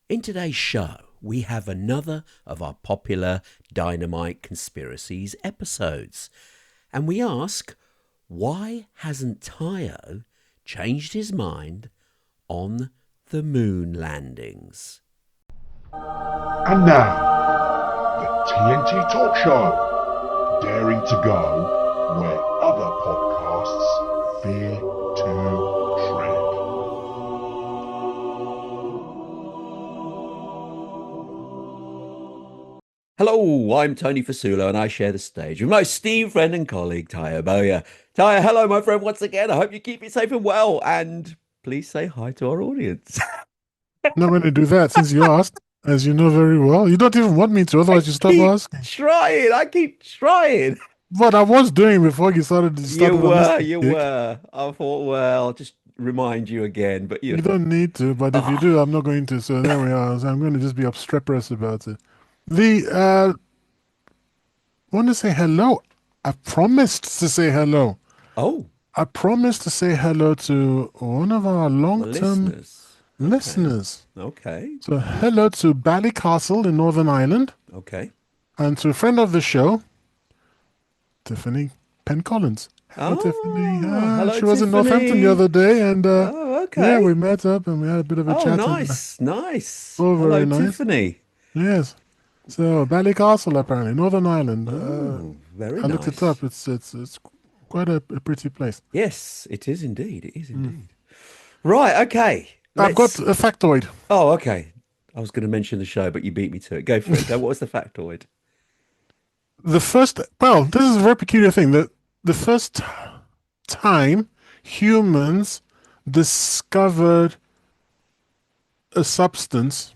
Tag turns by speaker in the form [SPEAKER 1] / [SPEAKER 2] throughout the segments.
[SPEAKER 1] In today's show, we have another of our popular Dynamite Conspiracies episodes. And we ask, why hasn't Tayo changed his mind on the moon landings?
[SPEAKER 2] And now, the TNT Talk Show, daring to go where other podcasts fear to tread.
[SPEAKER 1] Hello, I'm Tony Fasulo and I share the stage with my esteemed friend and colleague, Tayo Boya. Tayo, hello, my friend, once again. I hope you keep it safe and well. And please say hi to our audience.
[SPEAKER 3] Not going to do that since you asked, as you know very well. You don't even want me to,
[SPEAKER 1] I
[SPEAKER 3] otherwise you stop
[SPEAKER 1] keep
[SPEAKER 3] asking.
[SPEAKER 1] trying. I keep trying.
[SPEAKER 3] But I was doing before you started on this
[SPEAKER 1] You
[SPEAKER 3] kick.
[SPEAKER 1] were. I thought, well, I'll just remind you again, but
[SPEAKER 3] You don't need to, but if you
[SPEAKER 1] ah,
[SPEAKER 3] do, I'm not going to. So there we are. So I'm going to just be obstreperous about it. The want to say hello. I promised to say hello.
[SPEAKER 1] oh,
[SPEAKER 3] I promised to say hello to one of our
[SPEAKER 1] the
[SPEAKER 3] long-term
[SPEAKER 1] listeners. Okay,
[SPEAKER 3] listeners.
[SPEAKER 1] okay,
[SPEAKER 3] So hello to Ballycastle in Northern Ireland,
[SPEAKER 1] okay.
[SPEAKER 3] and to a friend of the show, Tiffany Penn Collins. Hello, Tiffany.
[SPEAKER 1] Oh, hello,
[SPEAKER 3] She was in Northampton the
[SPEAKER 1] Tiffany.
[SPEAKER 3] other day, and
[SPEAKER 1] Oh,
[SPEAKER 3] yeah, we
[SPEAKER 1] okay.
[SPEAKER 3] met up and we had a bit of a
[SPEAKER 1] Oh,
[SPEAKER 3] chat. And
[SPEAKER 1] nice, nice.
[SPEAKER 3] oh,
[SPEAKER 1] Hello,
[SPEAKER 3] very nice.
[SPEAKER 1] Tiffany.
[SPEAKER 3] Yes. So Ballycastle, apparently, Northern Ireland.
[SPEAKER 1] Oh, very
[SPEAKER 3] I looked it
[SPEAKER 1] nice.
[SPEAKER 3] up. It's quite a pretty place.
[SPEAKER 1] Yes, it is indeed. It is
[SPEAKER 3] Mm.
[SPEAKER 1] indeed. Right, okay.
[SPEAKER 3] I've got
[SPEAKER 1] Let's.
[SPEAKER 3] a factoid.
[SPEAKER 1] Oh, okay. I was going to mention the show, but you beat me to it. Go for it. Go. What was the factoid?
[SPEAKER 3] The first, well, this is a very peculiar thing. The first time humans discovered a substance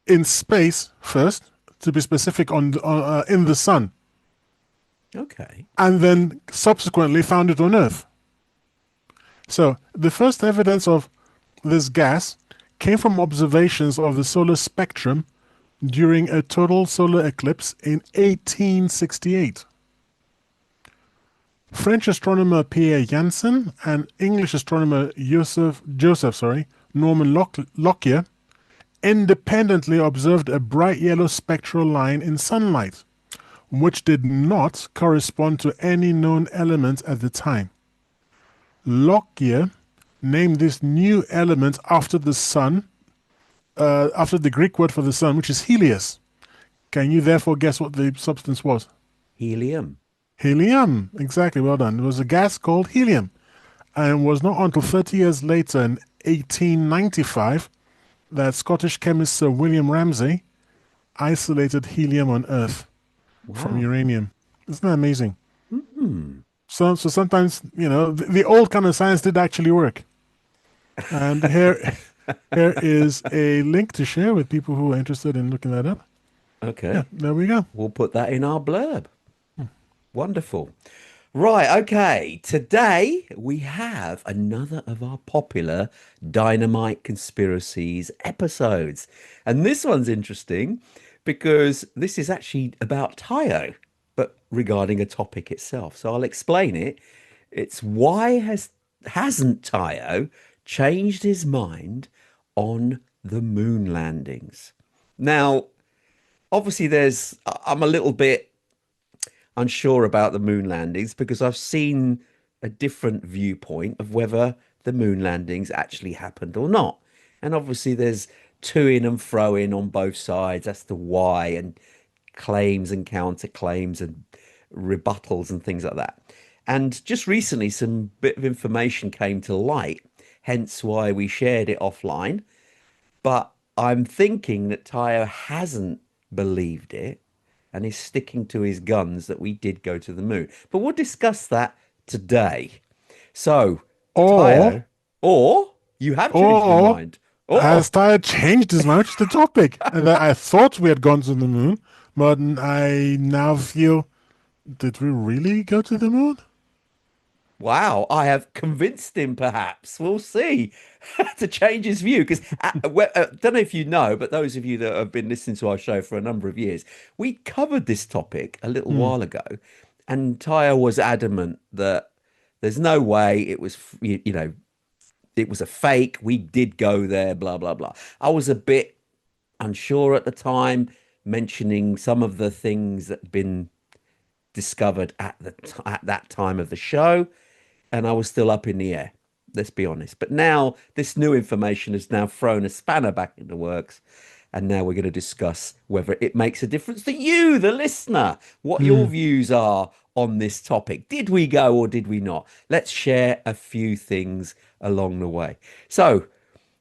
[SPEAKER 3] in space first, to be specific, in the sun,
[SPEAKER 1] Okay.
[SPEAKER 3] and then subsequently found it on Earth. So the first evidence of this gas came from observations of the solar spectrum during a total solar eclipse in 1868. French astronomer Pierre Janssen and English astronomer Joseph Norman Lockyer independently observed a bright yellow spectral line in sunlight, which did not correspond to any known element at the time. Lockyer named this new element after the sun, after the Greek word for the sun, which is Helios. Can you therefore guess what the substance was?
[SPEAKER 1] Helium.
[SPEAKER 3] Helium. Exactly, well done. It was a gas called helium. And it was not until 30 years later, in 1895, that Scottish chemist Sir William Ramsay isolated helium on Earth from
[SPEAKER 1] Wow.
[SPEAKER 3] uranium. Isn't that amazing?
[SPEAKER 1] Hmm.
[SPEAKER 3] So sometimes, the old kind of science did actually work. And here is a link to share with people who are interested in looking that up. Yeah,
[SPEAKER 1] Okay.
[SPEAKER 3] there we go.
[SPEAKER 1] We'll put that in our blurb. Wonderful. Right, okay. Today we have another of our popular Dynamite Conspiracies episodes. And this one's interesting because this is actually about Tayo, but regarding a topic itself. So I'll explain it. It's why hasn't Tayo changed his mind on the moon landings? Now, obviously I'm a little bit unsure about the moon landings because I've seen a different viewpoint of whether the moon landings actually happened or not. And obviously, there's to-ing and fro-ing on both sides as to why, and claims and counterclaims and rebuttals and things like that. And just recently, some bit of information came to light, hence why we shared it offline. But I'm thinking that Tayo hasn't believed it and is sticking to his guns that we did go to the moon. But we'll discuss that today. So,
[SPEAKER 3] Or,
[SPEAKER 1] Tayo, or you have changed your
[SPEAKER 3] or
[SPEAKER 1] mind.
[SPEAKER 3] has
[SPEAKER 1] Or,
[SPEAKER 3] Tyre changed his mind to the topic? And that I thought we had gone to the moon, but I now feel, did we really go to the moon?
[SPEAKER 1] wow, I have convinced him, perhaps. We'll see, to change his view. Because I don't know if you know, but those of you that have been listening to our show for a number of years, we covered this topic a little
[SPEAKER 3] Hmm.
[SPEAKER 1] while ago. And Tyre was adamant that there's no way it was, it was a fake. We did go there, blah, blah, blah. I was a bit unsure at the time, mentioning some of the things that had been discovered at that time of the show, and I was still up in the air. Let's be honest. But now this new information has now thrown a spanner back in the works, and now we're going to discuss whether it makes a difference to you, the listener, what your
[SPEAKER 3] Hmm.
[SPEAKER 1] views are on this topic. Did we go or did we not? Let's share a few things along the way. So,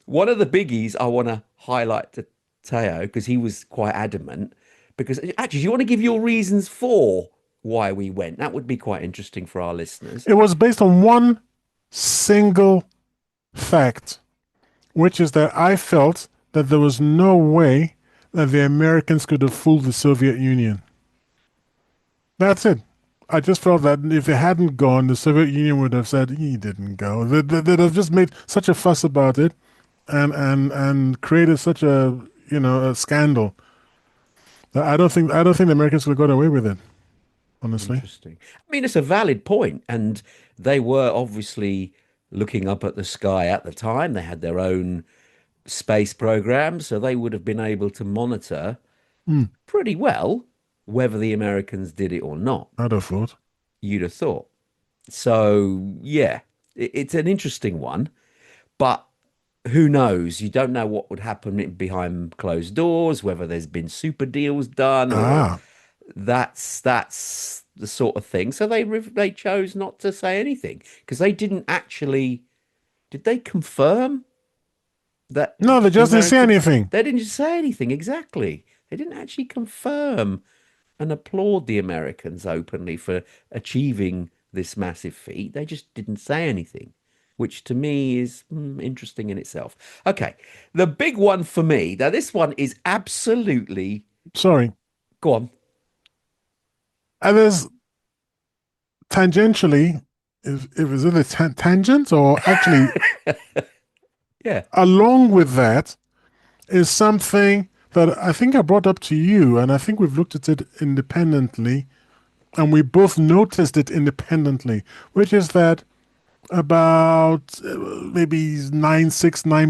[SPEAKER 1] one of the biggies I want to highlight to Teo, because he was quite adamant, because actually, you want to give your reasons for why we went. That would be quite interesting for our listeners.
[SPEAKER 3] It was based on one single fact, which is that I felt that there was no way that the Americans could have fooled the Soviet Union. That's it. I just felt that if they hadn't gone, the Soviet Union would have said he didn't go. They'd have just made such a fuss about it, and created such a scandal that I don't think the Americans would have got away with it. Honestly.
[SPEAKER 1] Interesting. I mean, it's a valid point, and they were obviously looking up at the sky at the time. They had their own space program, so they would have been able to monitor
[SPEAKER 3] Mm,
[SPEAKER 1] pretty well whether the Americans did it or not,
[SPEAKER 3] I'd have thought.
[SPEAKER 1] you'd have thought. So, yeah, it's an interesting one, but who knows? You don't know what would happen behind closed doors, whether there's been super deals done, or
[SPEAKER 3] Ah,
[SPEAKER 1] that's the sort of thing. So they chose not to say anything because they didn't actually. Did they confirm that
[SPEAKER 3] no, they
[SPEAKER 1] the
[SPEAKER 3] just didn't say
[SPEAKER 1] Americans?
[SPEAKER 3] anything.
[SPEAKER 1] They didn't say anything exactly. They didn't actually confirm and applaud the Americans openly for achieving this massive feat. They just didn't say anything, which to me is interesting in itself. Okay, the big one for me. Now, this one is absolutely.
[SPEAKER 3] Sorry.
[SPEAKER 1] Go on.
[SPEAKER 3] And there's tangentially, if it's either tangent or actually
[SPEAKER 1] Yeah.
[SPEAKER 3] along with that is something that I think I brought up to you, and I think we've looked at it independently, and we both noticed it independently, which is that about maybe 9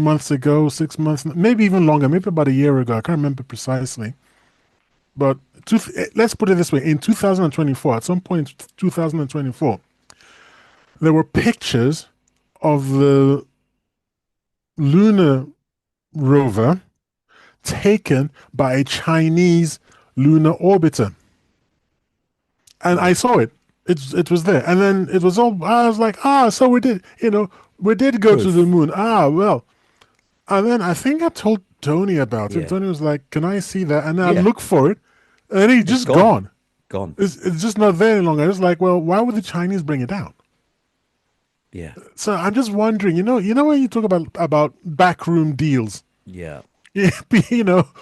[SPEAKER 3] months ago, 6 months, maybe even longer, maybe about a year ago, I can't remember precisely. But let's put it this way: in 2024, at some point in 2024, there were pictures of the lunar rover taken by a Chinese lunar orbiter, and I saw it. It was there, and then it was all. I was like, so we did go to
[SPEAKER 1] Proof.
[SPEAKER 3] the moon. Well, and then I think I told Tony about it.
[SPEAKER 1] Yeah.
[SPEAKER 3] Tony was like, "Can I see that?" And I
[SPEAKER 1] Yeah.
[SPEAKER 3] looked for it, and it's just
[SPEAKER 1] gone.
[SPEAKER 3] gone.
[SPEAKER 1] Gone.
[SPEAKER 3] It's just not there any longer. I was like, well, why would the Chinese bring it down?
[SPEAKER 1] Yeah.
[SPEAKER 3] So I'm just wondering, when you talk about backroom deals,
[SPEAKER 1] Yeah.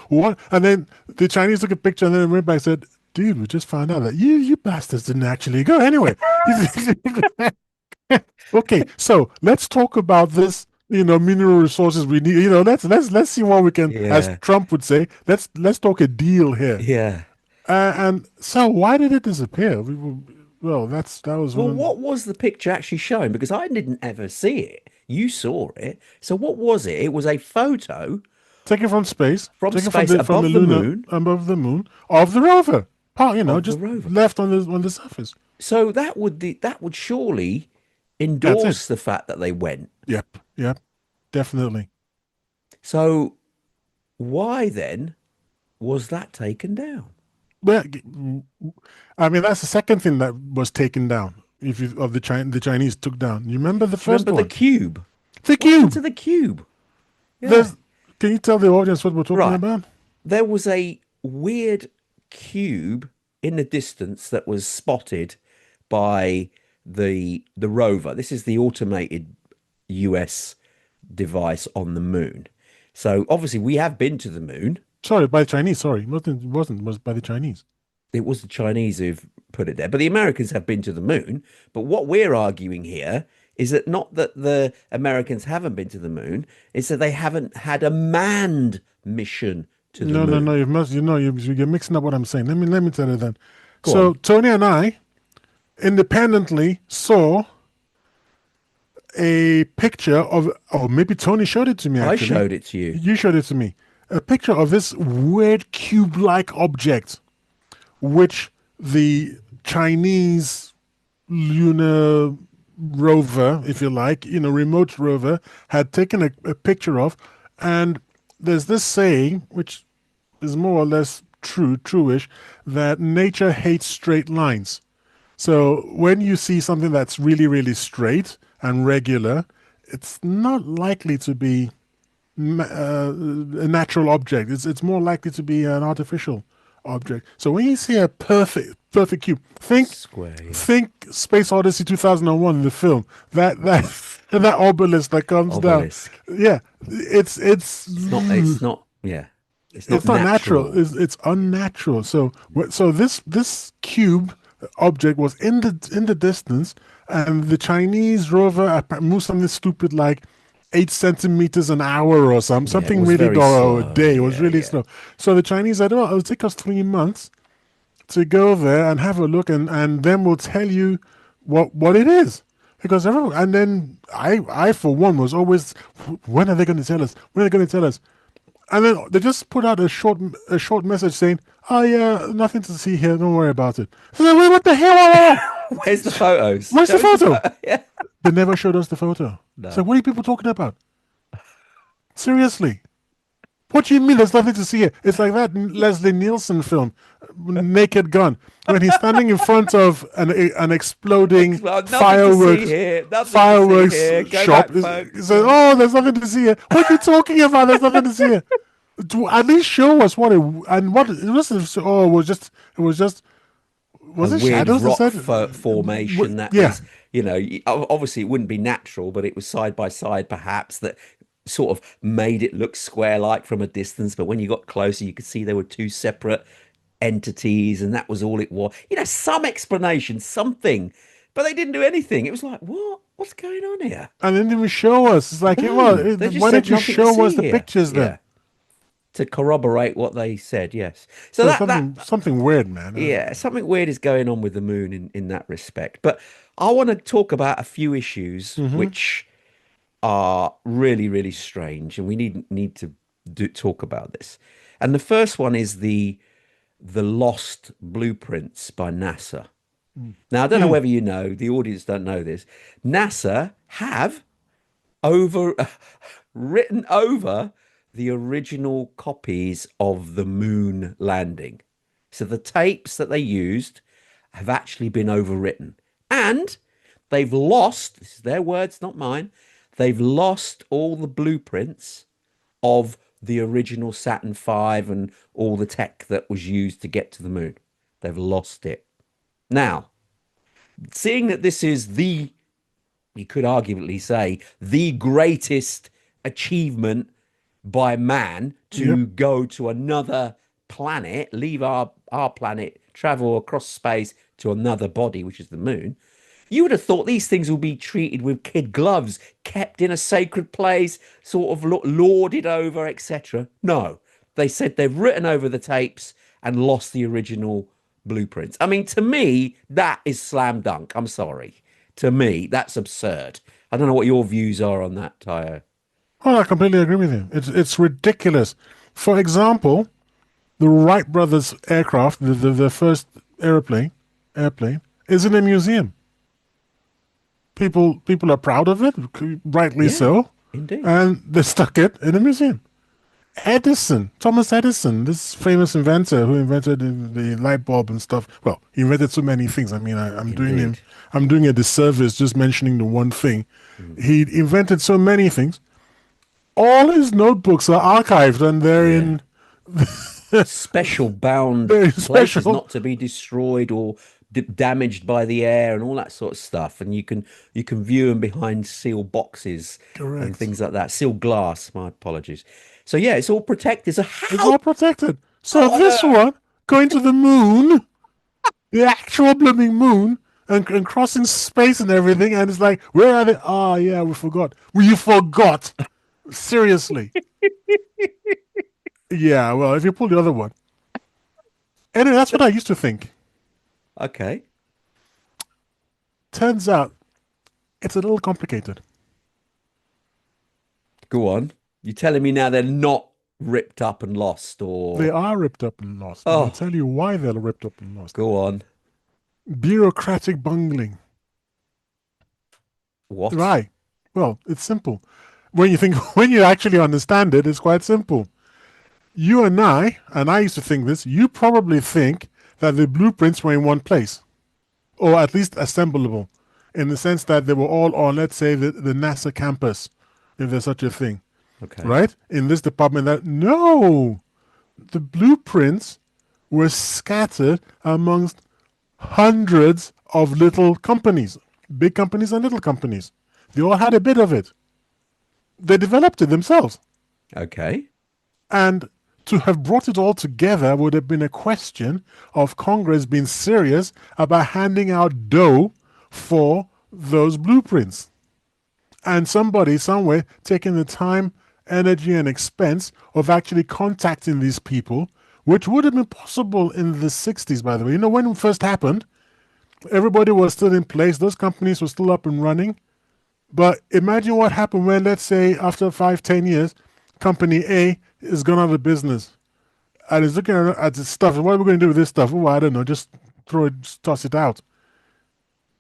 [SPEAKER 3] what? And then the Chinese took a picture and then went back and said, "Dude, we just found out that you bastards didn't actually go anyway." Okay, so let's talk about this. Mineral resources we need. Let's see what we can, as
[SPEAKER 1] Yeah.
[SPEAKER 3] Trump would say. Let's talk a deal here.
[SPEAKER 1] Yeah.
[SPEAKER 3] And so, why did it disappear? Well, that was
[SPEAKER 1] Well,
[SPEAKER 3] one.
[SPEAKER 1] what was the picture actually showing? Because I didn't ever see it. You saw it. So what was it? It was a photo
[SPEAKER 3] Taken from space,
[SPEAKER 1] from
[SPEAKER 3] taken
[SPEAKER 1] space
[SPEAKER 3] from the
[SPEAKER 1] above the
[SPEAKER 3] lunar
[SPEAKER 1] moon
[SPEAKER 3] above the moon of the rover.
[SPEAKER 1] of the
[SPEAKER 3] Just
[SPEAKER 1] rover.
[SPEAKER 3] left on the surface.
[SPEAKER 1] So that would surely
[SPEAKER 3] That's it.
[SPEAKER 1] endorse the fact that they went.
[SPEAKER 3] Yep, definitely.
[SPEAKER 1] So why then was that taken down?
[SPEAKER 3] Well, I mean, that's the second thing that was taken down. If you of the Chinese took down. You remember the first
[SPEAKER 1] Remember the
[SPEAKER 3] one,
[SPEAKER 1] cube?
[SPEAKER 3] the
[SPEAKER 1] What happened to
[SPEAKER 3] cube.
[SPEAKER 1] the cube? Yeah.
[SPEAKER 3] There's. Can you tell the audience what we're talking
[SPEAKER 1] Right.
[SPEAKER 3] about?
[SPEAKER 1] There was a weird cube in the distance that was spotted by the rover. This is the automated US device on the moon. So obviously we have been to the moon.
[SPEAKER 3] Sorry, by the Chinese. Sorry, it was by the Chinese.
[SPEAKER 1] It was the Chinese who've put it there, but the Americans have been to the moon. But what we're arguing here is that not that the Americans haven't been to the moon, it's that they haven't had a manned mission to the
[SPEAKER 3] No, no, no.
[SPEAKER 1] moon.
[SPEAKER 3] You're mixing up what I'm saying. Let me tell you then.
[SPEAKER 1] Go
[SPEAKER 3] So
[SPEAKER 1] on.
[SPEAKER 3] Tony and I independently saw a picture of, or maybe Tony showed it to me
[SPEAKER 1] I
[SPEAKER 3] actually.
[SPEAKER 1] showed it to you.
[SPEAKER 3] You showed it to me. A picture of this weird cube-like object, which the Chinese lunar rover, if you like, remote rover, had taken a picture of. And there's this saying, which is more or less truish, that nature hates straight lines. So when you see something that's really, really straight and regular, it's not likely to be a natural object. It's more likely to be an artificial object. So when you see a perfect cube,
[SPEAKER 1] Square, yeah.
[SPEAKER 3] think Space Odyssey 2001, the film. That obelisk that comes
[SPEAKER 1] Obelisk.
[SPEAKER 3] down. Yeah,
[SPEAKER 1] It's not, yeah. It's not
[SPEAKER 3] natural.
[SPEAKER 1] natural.
[SPEAKER 3] It's unnatural. So this cube object was in the distance, and the Chinese rover moved something stupid like 8 centimeters an hour or
[SPEAKER 1] Yeah, it
[SPEAKER 3] something
[SPEAKER 1] was
[SPEAKER 3] really
[SPEAKER 1] very
[SPEAKER 3] or a
[SPEAKER 1] slow.
[SPEAKER 3] day. It was
[SPEAKER 1] Yeah,
[SPEAKER 3] really
[SPEAKER 1] yeah.
[SPEAKER 3] slow. So the Chinese said, "Oh, it'll take us 3 months to go there and have a look, and then we'll tell you what it is." Because everyone, and then I for one was always, when are they going to tell us? When are they going to tell us? And then they just put out a short message saying, "Oh yeah, nothing to see here. Don't worry about it." So then, what the hell?
[SPEAKER 1] Where's the photos?
[SPEAKER 3] Where's the
[SPEAKER 1] Show us
[SPEAKER 3] photo?
[SPEAKER 1] Yeah.
[SPEAKER 3] They never showed us the photo.
[SPEAKER 1] No.
[SPEAKER 3] So what are you people talking about? Seriously. What do you mean there's nothing to see here? It's like that Leslie Nielsen film, Naked Gun, when he's standing in front of an exploding
[SPEAKER 1] Well, nothing to see
[SPEAKER 3] fireworks
[SPEAKER 1] here. Nothing
[SPEAKER 3] fireworks
[SPEAKER 1] to see here. Go
[SPEAKER 3] shop.
[SPEAKER 1] back, folks.
[SPEAKER 3] He says, "Oh, there's nothing to see here." What are you talking about? There's nothing to see here. To at least show us what it and what it was. Oh, it was just was
[SPEAKER 1] A
[SPEAKER 3] it
[SPEAKER 1] weird
[SPEAKER 3] shadows?
[SPEAKER 1] rock
[SPEAKER 3] They said?
[SPEAKER 1] formation that
[SPEAKER 3] Yeah.
[SPEAKER 1] was, obviously it wouldn't be natural, but it was side by side perhaps that sort of made it look square-like from a distance. But when you got closer, you could see there were two separate entities, and that was all it was. Some explanation, something, but they didn't do anything. It was like, what? What's going on here?
[SPEAKER 3] And then they would show us. It's like,
[SPEAKER 1] No,
[SPEAKER 3] well,
[SPEAKER 1] they just
[SPEAKER 3] why
[SPEAKER 1] said
[SPEAKER 3] don't you
[SPEAKER 1] nothing to
[SPEAKER 3] show us
[SPEAKER 1] see
[SPEAKER 3] the
[SPEAKER 1] here.
[SPEAKER 3] pictures then?
[SPEAKER 1] Yeah, to corroborate what they said. Yes. So
[SPEAKER 3] So
[SPEAKER 1] that
[SPEAKER 3] something weird, man.
[SPEAKER 1] yeah, something weird is going on with the moon in that respect. But I want to talk about a few issues which are really, really strange, and we need to talk about this. And the first one is the lost blueprints by NASA. Now, I don't know whether you know, the audience don't know this. NASA have over written over the original copies of the moon landing. So the tapes that they used have actually been overwritten. And they've lost, this is their words, not mine, they've lost all the blueprints of the original Saturn V and all the tech that was used to get to the moon. They've lost it. Now, seeing that this is you could arguably say, the greatest achievement by man to go to another planet, leave our planet, travel across space to another body, which is the moon, you would have thought these things will be treated with kid gloves, kept in a sacred place, sort of lauded over, etc. No, they said they've written over the tapes and lost the original blueprints. I mean, to me, that is slam dunk. I'm sorry. To me, that's absurd. I don't know what your views are on that, Tayo.
[SPEAKER 3] Well, I completely agree with you. It's ridiculous. For example, the Wright brothers aircraft, the first airplane, is in a museum. People are proud of it, rightly
[SPEAKER 1] Yeah,
[SPEAKER 3] so,
[SPEAKER 1] indeed.
[SPEAKER 3] and they stuck it in a museum. Thomas Edison, this famous inventor who invented the light bulb and stuff. Well, he invented so many things. I mean,
[SPEAKER 1] Indeed.
[SPEAKER 3] I'm doing a disservice just mentioning the one thing. He invented so many things. All his notebooks are archived, and they're
[SPEAKER 1] Yeah.
[SPEAKER 3] in
[SPEAKER 1] Special bound
[SPEAKER 3] very
[SPEAKER 1] places
[SPEAKER 3] special.
[SPEAKER 1] not to be destroyed or damaged by the air and all that sort of stuff. And you can view them behind sealed boxes and
[SPEAKER 3] Correct.
[SPEAKER 1] things like that. Sealed glass. My apologies. So yeah, it's all protected. So
[SPEAKER 3] It's
[SPEAKER 1] how
[SPEAKER 3] all protected. So this one going to the moon, the actual blooming moon, and crossing space and everything, and it's like, where are they? Oh yeah, we forgot. We forgot. Seriously. Yeah. Well, if you pull the other one, anyway, that's what I used to think.
[SPEAKER 1] okay.
[SPEAKER 3] Turns out it's a little complicated.
[SPEAKER 1] Go on. You're telling me now they're not ripped up and lost,
[SPEAKER 3] They
[SPEAKER 1] or
[SPEAKER 3] are ripped up and lost, and I'll
[SPEAKER 1] oh,
[SPEAKER 3] tell you why they're ripped up and lost.
[SPEAKER 1] go on.
[SPEAKER 3] Bureaucratic bungling.
[SPEAKER 1] What?
[SPEAKER 3] Right. Well, it's simple. When you think, when you actually understand it, it's quite simple. You and I used to think this, you probably think that the blueprints were in one place, or at least assemblable, in the sense that they were all on, let's say, the NASA campus, if there's such a thing,
[SPEAKER 1] Okay.
[SPEAKER 3] right? In this department, that no, the blueprints were scattered amongst hundreds of little companies, big companies and little companies. They all had a bit of it. They developed it themselves.
[SPEAKER 1] Okay.
[SPEAKER 3] And to have brought it all together would have been a question of Congress being serious about handing out dough for those blueprints. And somebody somewhere taking the time, energy, and expense of actually contacting these people, which would have been possible in the 60s, by the way. You know, when it first happened, everybody was still in place, those companies were still up and running. But imagine what happened when, let's say, after 5, 10 years, company A is gone out of business and is looking at the stuff. What are we going to do with this stuff? Oh, I don't know. Just throw it, just toss it out.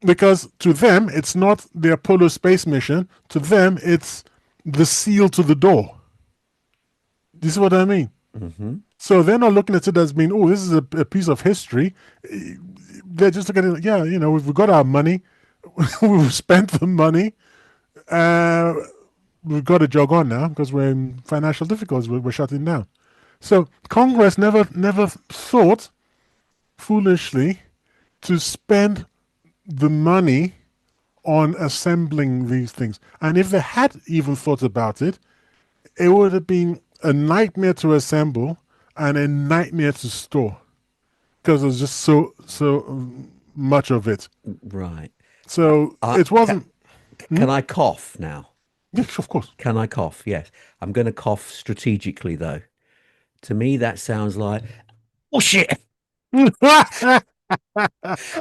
[SPEAKER 3] Because to them, it's not the Apollo space mission. To them, it's the seal to the door. Do you see what I mean?
[SPEAKER 1] Mm-hmm.
[SPEAKER 3] So they're not looking at it as being, oh, this is a piece of history. They're just looking at it, yeah, you know, we've got our money. We've spent the money. Uh, we've got to jog on now because we're in financial difficulties. We're shutting down. So Congress never thought foolishly to spend the money on assembling these things. And if they had even thought about it, it would have been a nightmare to assemble and a nightmare to store because there's just so much of it.
[SPEAKER 1] Right.
[SPEAKER 3] So it
[SPEAKER 1] Ca
[SPEAKER 3] wasn't.
[SPEAKER 1] can I cough now?
[SPEAKER 3] Yes, of course.
[SPEAKER 1] Can I cough? Yes. I'm going to cough strategically, though. To me, that sounds like, oh shit.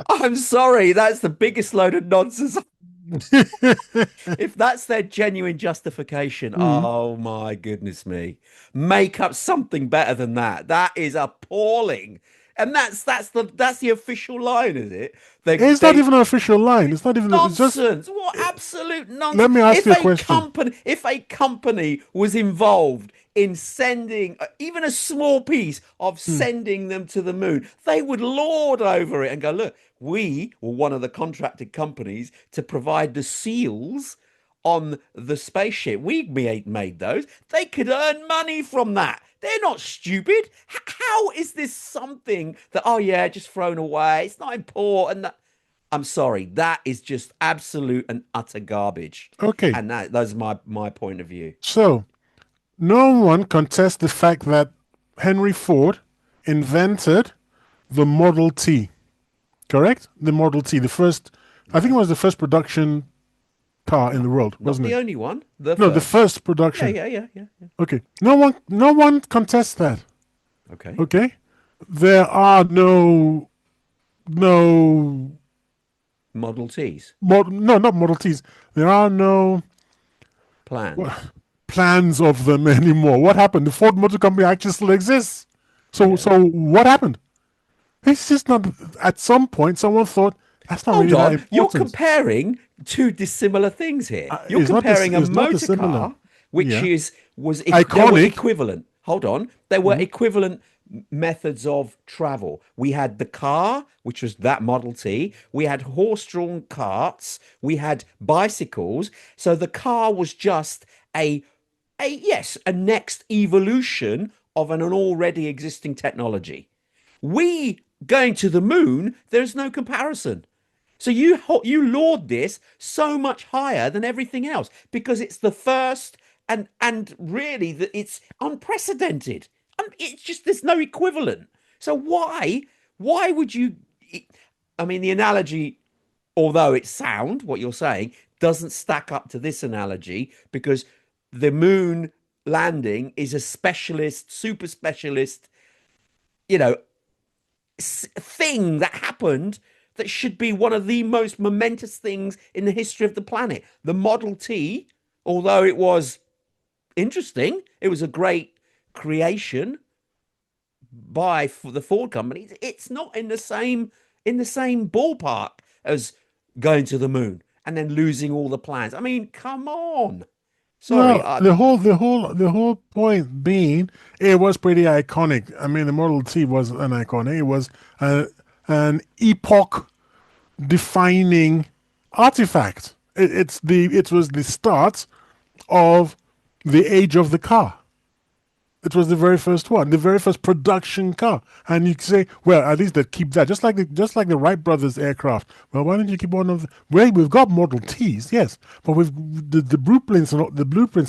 [SPEAKER 1] I'm sorry. That's the biggest load of nonsense. If that's their genuine justification,
[SPEAKER 3] Mm.
[SPEAKER 1] oh my goodness me. Make up something better than that. That is appalling. And that's the official line, is it?
[SPEAKER 3] It's not
[SPEAKER 1] They
[SPEAKER 3] even an official line. It's not even. It's just.
[SPEAKER 1] nonsense. What absolute
[SPEAKER 3] Let
[SPEAKER 1] nonsense.
[SPEAKER 3] me ask you a question.
[SPEAKER 1] If a company was involved in sending even a small piece of
[SPEAKER 3] Mm.
[SPEAKER 1] sending them to the moon, they would lord over it and go, look, we were one of the contracted companies to provide the seals on the spaceship. We made those. They could earn money from that. They're not stupid. How is this something that, oh yeah, just thrown away? It's not important. I'm sorry, that is just absolute and utter garbage.
[SPEAKER 3] Okay,
[SPEAKER 1] And that's my point of view.
[SPEAKER 3] so no one contests the fact that Henry Ford invented the Model T. Correct? The Model T, the first. I think it was the first production car in
[SPEAKER 1] Not
[SPEAKER 3] the world,
[SPEAKER 1] not
[SPEAKER 3] wasn't
[SPEAKER 1] the
[SPEAKER 3] it?
[SPEAKER 1] only one, the
[SPEAKER 3] No, the
[SPEAKER 1] first.
[SPEAKER 3] first
[SPEAKER 1] Yeah,
[SPEAKER 3] production.
[SPEAKER 1] yeah, yeah, yeah, yeah.
[SPEAKER 3] Okay. No one contests that.
[SPEAKER 1] Okay.
[SPEAKER 3] Okay? There are no
[SPEAKER 1] Model Ts
[SPEAKER 3] no, not Model Ts. There are no
[SPEAKER 1] planned.
[SPEAKER 3] plans of them anymore. What happened? The Ford Motor Company actually still exists. So
[SPEAKER 1] Yeah.
[SPEAKER 3] so what happened? It's just not. At some point, someone thought that's not
[SPEAKER 1] Hold
[SPEAKER 3] really that
[SPEAKER 1] on, you're
[SPEAKER 3] important.
[SPEAKER 1] comparing two dissimilar things here. You're
[SPEAKER 3] It's not this.
[SPEAKER 1] comparing a
[SPEAKER 3] It's not
[SPEAKER 1] motor
[SPEAKER 3] dissimilar.
[SPEAKER 1] car, which
[SPEAKER 3] Yeah,
[SPEAKER 1] is was they were
[SPEAKER 3] iconic.
[SPEAKER 1] equivalent. Hold on, they were
[SPEAKER 3] Mhm.
[SPEAKER 1] equivalent methods of travel. We had the car, which was that Model T. We had horse-drawn carts. We had bicycles. So the car was just a next evolution of an already existing technology. We going to the moon, there's no comparison. So you laud this so much higher than everything else because it's the first and really that it's unprecedented. It's just there's no equivalent. So why would you? I mean, the analogy, although it's sound, what you're saying doesn't stack up to this analogy because the moon landing is a specialist, super specialist, you know, thing that happened that should be one of the most momentous things in the history of the planet. The Model T, although it was interesting. It was a great creation by the Ford company. It's not in the same ballpark as going to the moon and then losing all the plans. I mean, come on. Sorry,
[SPEAKER 3] Well, the whole point being, it was pretty iconic. I mean, the Model T was an iconic. It was an epoch-defining artifact. It was the start of the age of the car. It was the very first one, the very first production car. And you say, well, at least they keep that, just like the Wright brothers aircraft. Well, why don't you keep one of the? Well, we've got Model Ts, yes, but we've the blueprints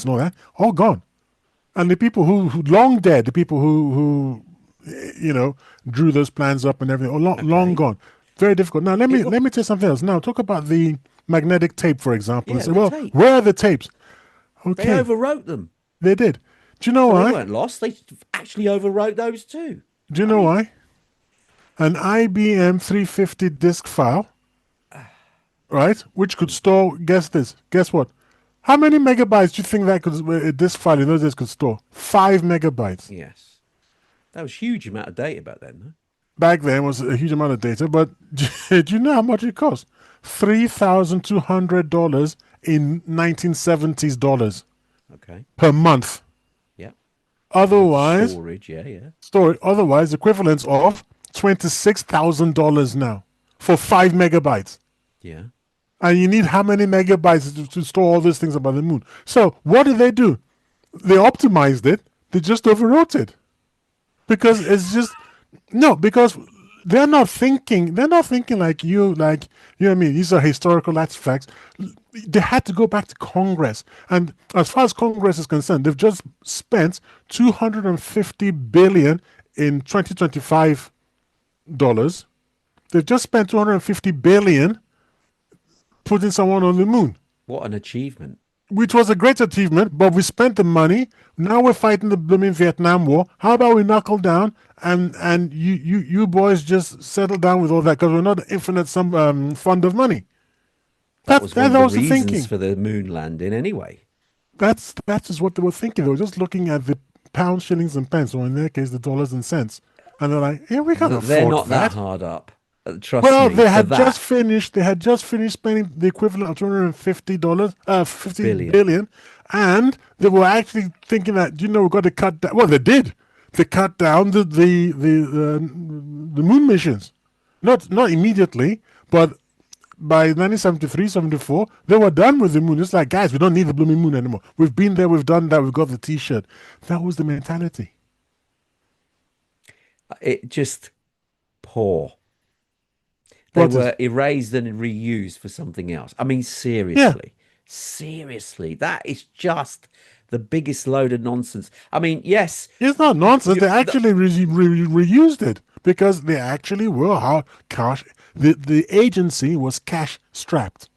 [SPEAKER 3] and all that, all gone. And the people who long dead, the people who drew those plans up and everything, long
[SPEAKER 1] okay.
[SPEAKER 3] gone. Very difficult. Now let
[SPEAKER 1] It
[SPEAKER 3] me
[SPEAKER 1] was,
[SPEAKER 3] let me tell you something else. Now talk about the magnetic tape, for example, and
[SPEAKER 1] yeah,
[SPEAKER 3] say,
[SPEAKER 1] the
[SPEAKER 3] well,
[SPEAKER 1] tapes.
[SPEAKER 3] where are the tapes?
[SPEAKER 1] They
[SPEAKER 3] Okay,
[SPEAKER 1] overwrote them.
[SPEAKER 3] they did. Do you know
[SPEAKER 1] So they
[SPEAKER 3] why?
[SPEAKER 1] weren't lost. They actually overwrote those too.
[SPEAKER 3] Do you
[SPEAKER 1] I
[SPEAKER 3] know
[SPEAKER 1] mean,
[SPEAKER 3] why? An IBM 350 disk file, right? Which could store, guess what? How many megabytes do you think that a disk file in those days could store? 5 megabytes.
[SPEAKER 1] yes. That was a huge amount of data back then, huh?
[SPEAKER 3] Back then was a huge amount of data, but do you know how much it cost? $3,200 in 1970s dollars
[SPEAKER 1] Okay.
[SPEAKER 3] per month.
[SPEAKER 1] Yeah. With
[SPEAKER 3] Otherwise,
[SPEAKER 1] storage, yeah, yeah.
[SPEAKER 3] equivalents of $26,000 now for 5 megabytes.
[SPEAKER 1] Yeah.
[SPEAKER 3] And you need how many megabytes to store all these things about the moon? So what did they do? They optimized it. They just overwrote it because it's just no. Because they're not thinking. They're not thinking like you. Like you know what I mean. These are historical artifacts. They had to go back to Congress, and as far as Congress is concerned, they've just spent 250 billion in 2025 dollars. They've just spent 250 billion putting someone on the moon,
[SPEAKER 1] What an achievement.
[SPEAKER 3] which was a great achievement, but we spent the money. Now we're fighting the blooming Vietnam War. How about we knuckle down and you boys just settle down with all that because we're not infinite fund of money.
[SPEAKER 1] That
[SPEAKER 3] That
[SPEAKER 1] was one
[SPEAKER 3] that
[SPEAKER 1] of the
[SPEAKER 3] was the
[SPEAKER 1] reasons
[SPEAKER 3] thinking.
[SPEAKER 1] for the moon landing anyway.
[SPEAKER 3] That's just what they were thinking. They were just looking at the pounds, shillings, and pence, or in their case, the dollars and cents, and they're like, "Yeah, we can't
[SPEAKER 1] They're
[SPEAKER 3] afford
[SPEAKER 1] not that
[SPEAKER 3] that."
[SPEAKER 1] hard up. Trust
[SPEAKER 3] Well,
[SPEAKER 1] me,
[SPEAKER 3] they
[SPEAKER 1] for
[SPEAKER 3] had just
[SPEAKER 1] that
[SPEAKER 3] finished. They had just finished spending the equivalent of $250, 50
[SPEAKER 1] billion.
[SPEAKER 3] billion, and they were actually thinking that we've got to cut down. Well, they did. They cut down the moon missions, not immediately, but by 1973, 74, they were done with the moon. It's like, guys, we don't need the blooming moon anymore. We've been there. We've done that. We've got the T-shirt. That was the mentality.
[SPEAKER 1] It just poor. They
[SPEAKER 3] What is?
[SPEAKER 1] were erased and reused for something else. I mean,
[SPEAKER 3] Yeah,
[SPEAKER 1] seriously, seriously, that is just the biggest load of nonsense. I mean, yes,
[SPEAKER 3] it's not nonsense.
[SPEAKER 1] you,
[SPEAKER 3] They actually reused it because they actually were hard cash. The agency was cash strapped.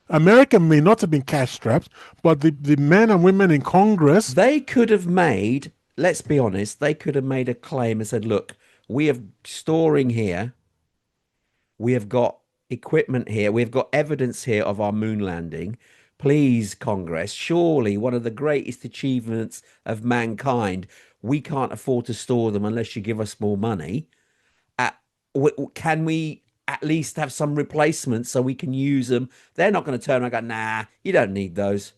[SPEAKER 3] America may not have been cash strapped, but the men and women in Congress,
[SPEAKER 1] they could have made, let's be honest, they could have made a claim and said, look, we have storing here, we have got equipment here, we've got evidence here of our moon landing. Please, Congress, surely one of the greatest achievements of mankind, we can't afford to store them unless you give us more money. Uh, can we at least have some replacements so we can use them? They're not going to turn around and go, nah, you don't need those.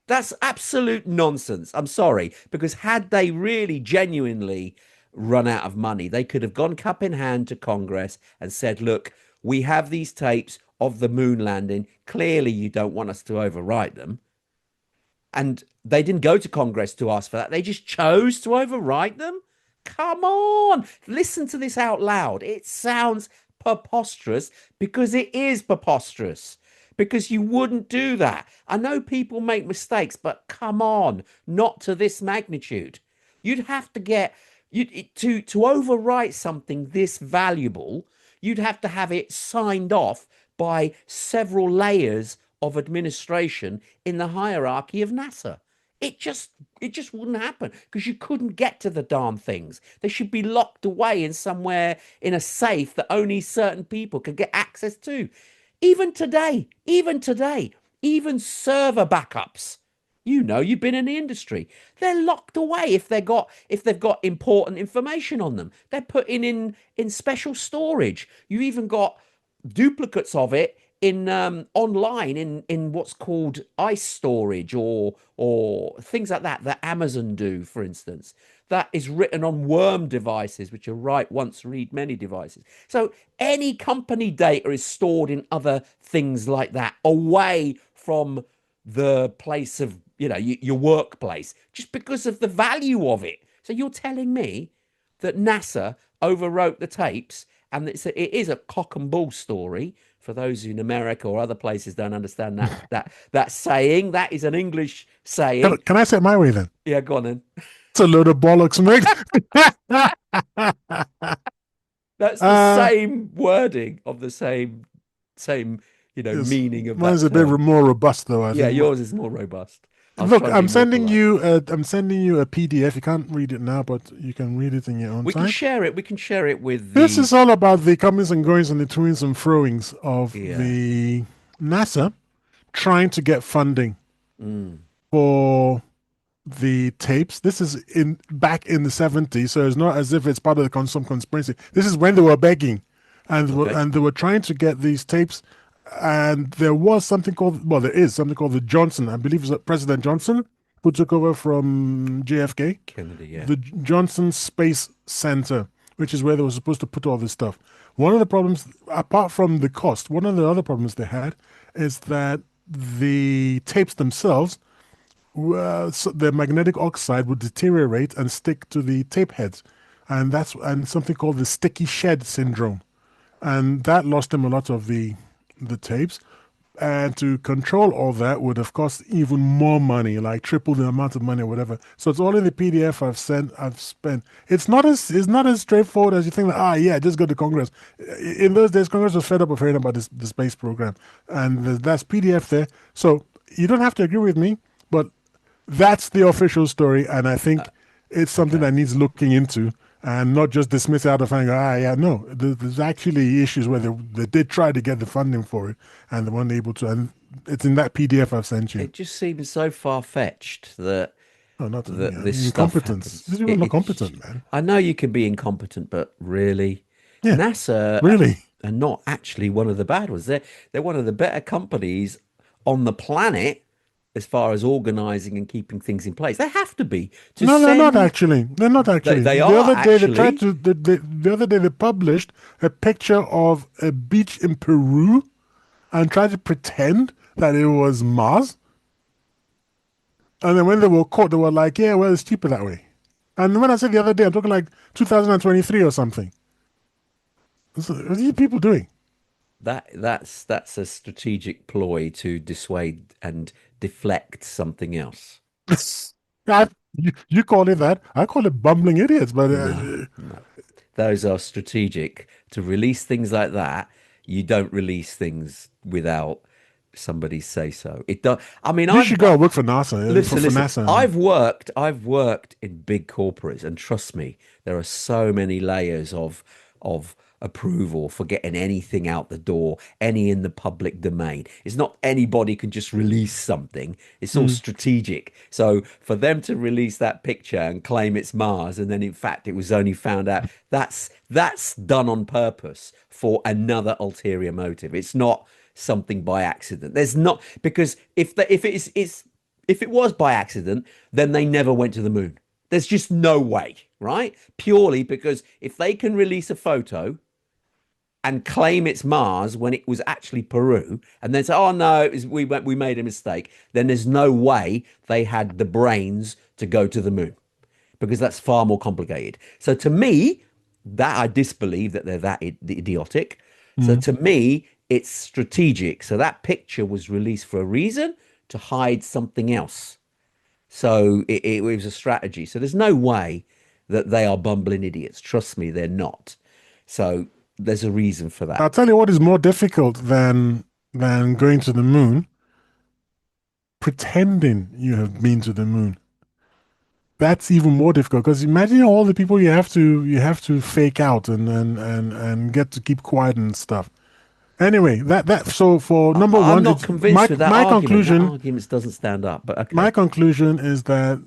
[SPEAKER 1] That's absolute nonsense. I'm sorry, because had they really genuinely run out of money, they could have gone cup in hand to Congress and said, look, we have these tapes of the moon landing. Clearly, you don't want us to overwrite them. And they didn't go to Congress to ask for that. They just chose to overwrite them. Come on, listen to this out loud. It sounds preposterous because it is preposterous because you wouldn't do that. I know people make mistakes, but come on, not to this magnitude. You'd have to get to overwrite something this valuable, you'd have to have it signed off by several layers of administration in the hierarchy of NASA. It just wouldn't happen because you couldn't get to the darn things. They should be locked away in somewhere in a safe that only certain people could get access to. Even today, even server backups You know, you've been in the industry. They're locked away if they've got important information on them. They're put in special storage. You even got duplicates of it in online in what's called ice storage or things like that Amazon do, for instance. That is written on worm devices, which are write once, read many devices. So any company data is stored in other things like that, away from the place of, your workplace, just because of the value of it. So you're telling me that NASA overwrote the tapes, and it is a cock and bull story. For those in America or other places don't understand that saying, that is an English saying.
[SPEAKER 3] Can I say it my way then?
[SPEAKER 1] Yeah, go on then.
[SPEAKER 3] It's a load of bollocks, mate.
[SPEAKER 1] That's the same wording of the same meaning of
[SPEAKER 3] mine's
[SPEAKER 1] that
[SPEAKER 3] a bit
[SPEAKER 1] term.
[SPEAKER 3] more robust, though. I
[SPEAKER 1] Yeah,
[SPEAKER 3] think.
[SPEAKER 1] yours is more robust.
[SPEAKER 3] Look, I'm sending you a PDF. You can't read it now, but you can read it in your own
[SPEAKER 1] We
[SPEAKER 3] time.
[SPEAKER 1] can share it. We can share it with
[SPEAKER 3] This is all about the comings and goings and the toings and froings of the NASA trying to get funding for the tapes. This is back in the 70s, so it's not as if it's part of some conspiracy. This is when they were begging, and they were trying to get these tapes. And there was something called, there is something called the Johnson, I believe it's President Johnson, who took over from JFK.
[SPEAKER 1] Kennedy, yeah.
[SPEAKER 3] The Johnson Space Center, which is where they were supposed to put all this stuff. One of the problems, apart from the cost, one of the other problems they had is that the tapes themselves, so the magnetic oxide would deteriorate and stick to the tape heads. And and something called the sticky shed syndrome. And that lost them a lot of the tapes, and to control all that would have cost even more money, like triple the amount of money or whatever. So it's all in the PDF I've spent. It's not as straightforward as you think that, just go to Congress. In those days, Congress was fed up of hearing about the space program, and that's PDF there. So you don't have to agree with me, but that's the official story, and I think it's something that needs looking into. And not just dismiss it out of hand. No. There's actually issues where they did try to get the funding for it, and they weren't able to. And it's in that PDF I've sent you.
[SPEAKER 1] It just seems so far-fetched that this stuff
[SPEAKER 3] incompetence.
[SPEAKER 1] happens.
[SPEAKER 3] You're not competent, man.
[SPEAKER 1] I know you can be incompetent, but really,
[SPEAKER 3] Yeah,
[SPEAKER 1] NASA
[SPEAKER 3] really
[SPEAKER 1] are not actually one of the bad ones. They're one of the better companies on the planet as far as organizing and keeping things in place. They have to be.
[SPEAKER 3] No, they're not actually. They're not actually.
[SPEAKER 1] They
[SPEAKER 3] the
[SPEAKER 1] are
[SPEAKER 3] other day
[SPEAKER 1] actually.
[SPEAKER 3] they tried to. The other day they published a picture of a beach in Peru, and tried to pretend that it was Mars. And then when they were caught, they were like, "Yeah, well, it's cheaper that way." And when I said the other day, I'm talking like 2023 or something. So, what are you people doing?
[SPEAKER 1] That's a strategic ploy to dissuade and deflect something else.
[SPEAKER 3] You call it that. I call it bumbling idiots. But
[SPEAKER 1] No. Those are strategic. To release things like that, you don't release things without somebody say so. It does. I mean,
[SPEAKER 3] you should go work for NASA.
[SPEAKER 1] Listen,
[SPEAKER 3] for NASA.
[SPEAKER 1] I've worked in big corporates, and trust me, there are so many layers of approval for getting anything out the door, any in the public domain. It's not anybody can just release something. It's all strategic. So for them to release that picture and claim it's Mars, and then in fact it was only found out, that's done on purpose for another ulterior motive. It's not something by accident. There's not, because if it was by accident, then they never went to the moon. There's just no way, right? Purely because if they can release a photo and claim it's Mars when it was actually Peru, and then say, "Oh no, we made a mistake," then there's no way they had the brains to go to the moon, because that's far more complicated. So to me, that I disbelieve that they're that idiotic. So to me, it's strategic. So that picture was released for a reason, to hide something else. So it was a strategy. So there's no way that they are bumbling idiots. Trust me, they're not. So there's a reason for that.
[SPEAKER 3] I'll tell you what is more difficult than going to the moon. Pretending you have been to the moon. That's even more difficult, because imagine all the people you have to fake out and get to keep quiet and stuff. Anyway, that so for number
[SPEAKER 1] I'm
[SPEAKER 3] one,
[SPEAKER 1] not
[SPEAKER 3] it's
[SPEAKER 1] convinced with that
[SPEAKER 3] my
[SPEAKER 1] argument. That
[SPEAKER 3] conclusion.
[SPEAKER 1] argument doesn't stand up, but
[SPEAKER 3] My
[SPEAKER 1] okay.
[SPEAKER 3] conclusion is that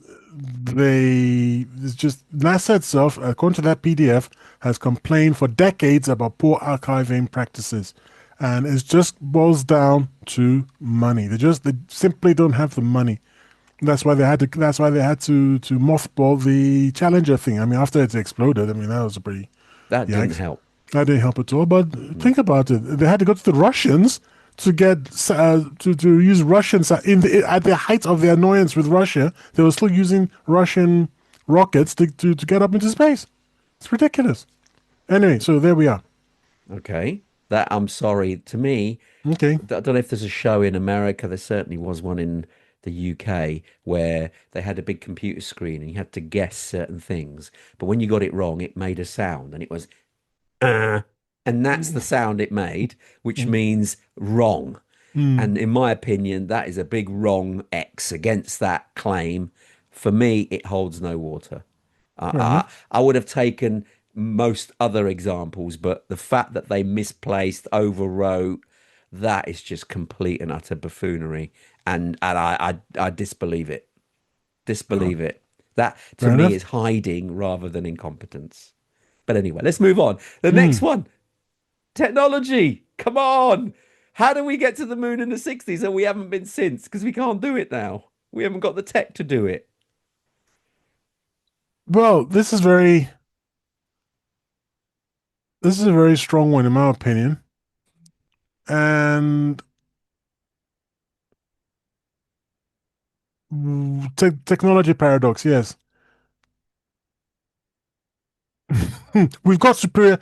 [SPEAKER 3] it's just NASA itself, according to that PDF, has complained for decades about poor archiving practices, and it just boils down to money. They simply don't have the money. That's why they had to mothball the Challenger thing. I mean, after it exploded, I mean that was a pretty
[SPEAKER 1] That didn't
[SPEAKER 3] yikes.
[SPEAKER 1] help.
[SPEAKER 3] That didn't help at all. But
[SPEAKER 1] Mm.
[SPEAKER 3] think about it. They had to go to the Russians to get to use Russians at the height of their annoyance with Russia. They were still using Russian rockets to get up into space. It's ridiculous. Anyway, so there we are.
[SPEAKER 1] Okay. That I'm sorry. To me,
[SPEAKER 3] Okay.
[SPEAKER 1] I don't know if there's a show in America. There certainly was one in the UK where they had a big computer screen and you had to guess certain things. But when you got it wrong, it made a sound and it was uh, and that's the sound it made, which
[SPEAKER 3] Mm,
[SPEAKER 1] means wrong.
[SPEAKER 3] mm,
[SPEAKER 1] And in my opinion, that is a big wrong X against that claim. For me, it holds no water.
[SPEAKER 3] fair enough.
[SPEAKER 1] I would have taken most other examples, but the fact that they misplaced, overwrote, that is just complete and utter buffoonery. And I disbelieve it.
[SPEAKER 3] Oh,
[SPEAKER 1] Disbelieve it. That to
[SPEAKER 3] fair
[SPEAKER 1] me
[SPEAKER 3] enough.
[SPEAKER 1] is hiding rather than incompetence. But anyway, let's move on. The next
[SPEAKER 3] Mm.
[SPEAKER 1] one, technology. Come on. How do we get to the moon in the 60s and we haven't been since? Because we can't do it now. We haven't got the tech to do it.
[SPEAKER 3] Well, this is a very strong one in my opinion, and technology paradox. Yes. we've got superior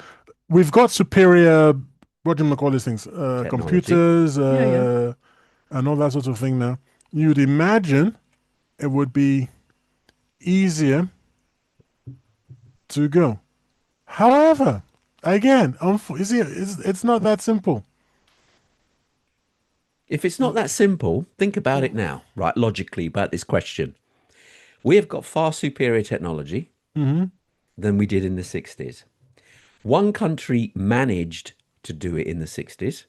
[SPEAKER 3] what do you call these things,
[SPEAKER 1] Technology.
[SPEAKER 3] computers,
[SPEAKER 1] Yeah, yeah.
[SPEAKER 3] and all that sort of thing. Now you'd imagine it would be easier to go. However, again, it's not that simple.
[SPEAKER 1] If it's not that simple, think about it now, right? Logically, about this question. We have got far superior technology
[SPEAKER 3] Hmm.
[SPEAKER 1] than we did in the 60s. One country managed to do it in the 60s.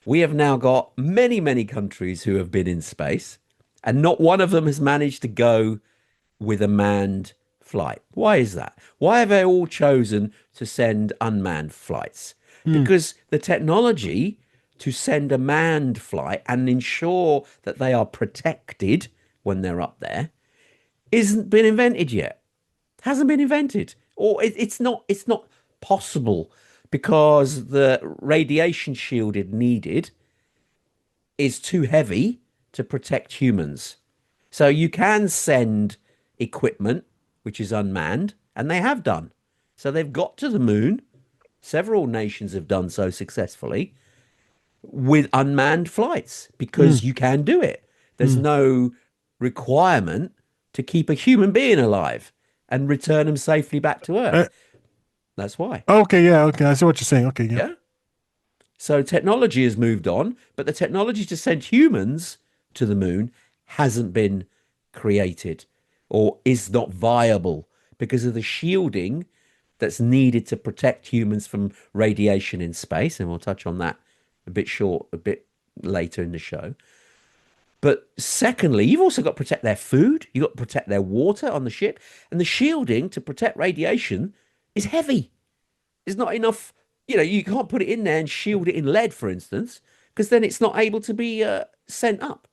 [SPEAKER 1] We have now got many, many countries who have been in space, and not one of them has managed to go with a manned flight. Why is that? Why have they all chosen to send unmanned flights?
[SPEAKER 3] Mm.
[SPEAKER 1] Because the technology to send a manned flight and ensure that they are protected when they're up there isn't been invented yet. Hasn't been invented, or it's not possible because the radiation shielded needed is too heavy to protect humans. So you can send equipment which is unmanned, and they have done. So they've got to the moon. Several nations have done so successfully with unmanned flights because
[SPEAKER 3] Mm.
[SPEAKER 1] you can do it. There's
[SPEAKER 3] Mm.
[SPEAKER 1] no requirement to keep a human being alive and return them safely back to Earth.
[SPEAKER 3] Uh,
[SPEAKER 1] That's why.
[SPEAKER 3] okay, yeah, okay, I see what you're saying. Okay, yeah.
[SPEAKER 1] Yeah. So technology has moved on, but the technology to send humans to the moon hasn't been created or is not viable because of the shielding that's needed to protect humans from radiation in space. And we'll touch on that a bit later in the show. But secondly, you've also got to protect their food, you've got to protect their water on the ship, and the shielding to protect radiation is heavy. There's not enough, you can't put it in there and shield it in lead, for instance, because then it's not able to be sent up.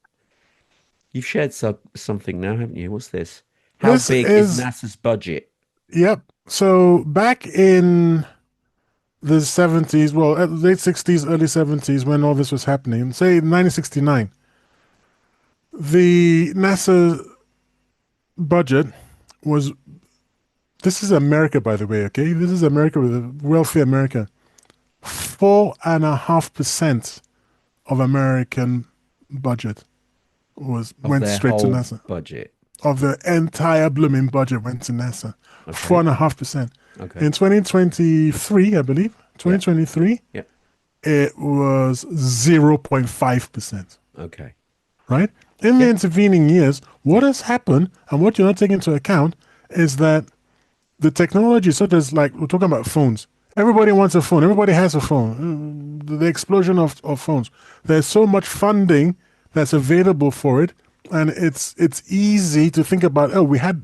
[SPEAKER 1] You've shared something now, haven't you? What's this? How
[SPEAKER 3] This
[SPEAKER 1] big is
[SPEAKER 3] is
[SPEAKER 1] NASA's budget?
[SPEAKER 3] Yep. So back in the 70s, well, late 60s, early 70s, when all this was happening, say 1969, the NASA budget was, this is America, by the way, okay? This is America, with a wealthy America. 4.5% of American budget
[SPEAKER 1] Of
[SPEAKER 3] went
[SPEAKER 1] their
[SPEAKER 3] straight to
[SPEAKER 1] whole
[SPEAKER 3] NASA.
[SPEAKER 1] budget.
[SPEAKER 3] Of the entire blooming budget went to NASA. Four
[SPEAKER 1] Okay.
[SPEAKER 3] and a half percent.
[SPEAKER 1] Okay.
[SPEAKER 3] In 2023, I believe,
[SPEAKER 1] Yeah.
[SPEAKER 3] 2023,
[SPEAKER 1] Yeah.
[SPEAKER 3] it was 0.5%,
[SPEAKER 1] Okay.
[SPEAKER 3] right? In the
[SPEAKER 1] Yeah.
[SPEAKER 3] intervening years, what has happened and what you're not taking into account is that the technology, such as like we're talking about phones, Everybody wants a phone. Everybody has a phone. The explosion of phones. There's so much funding that's available for it, and it's easy to think about. Oh, we had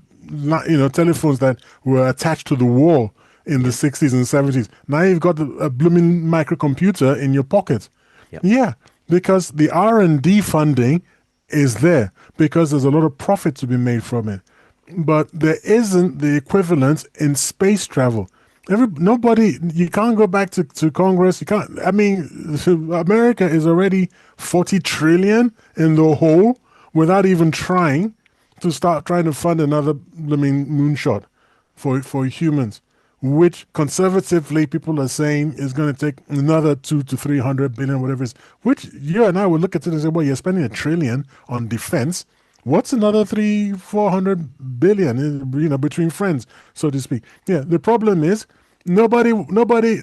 [SPEAKER 3] telephones that were attached to the wall in the
[SPEAKER 1] Yeah.
[SPEAKER 3] 60s and 70s. Now you've got a blooming microcomputer in your pocket.
[SPEAKER 1] Yeah.
[SPEAKER 3] Yeah, because the R&D funding is there because there's a lot of profit to be made from it. But there isn't the equivalent in space travel. Nobody, you can't go back to Congress. You can't, I mean, America is already 40 trillion in the hole without even trying to start trying to fund another, I mean, moonshot for humans, which conservatively people are saying is going to take another 2 to 300 billion, whatever it is. Which you and I will look at it and say, well, you're spending 1 trillion on defense. What's another 300 400 billion, between friends, so to speak? Yeah, the problem is nobody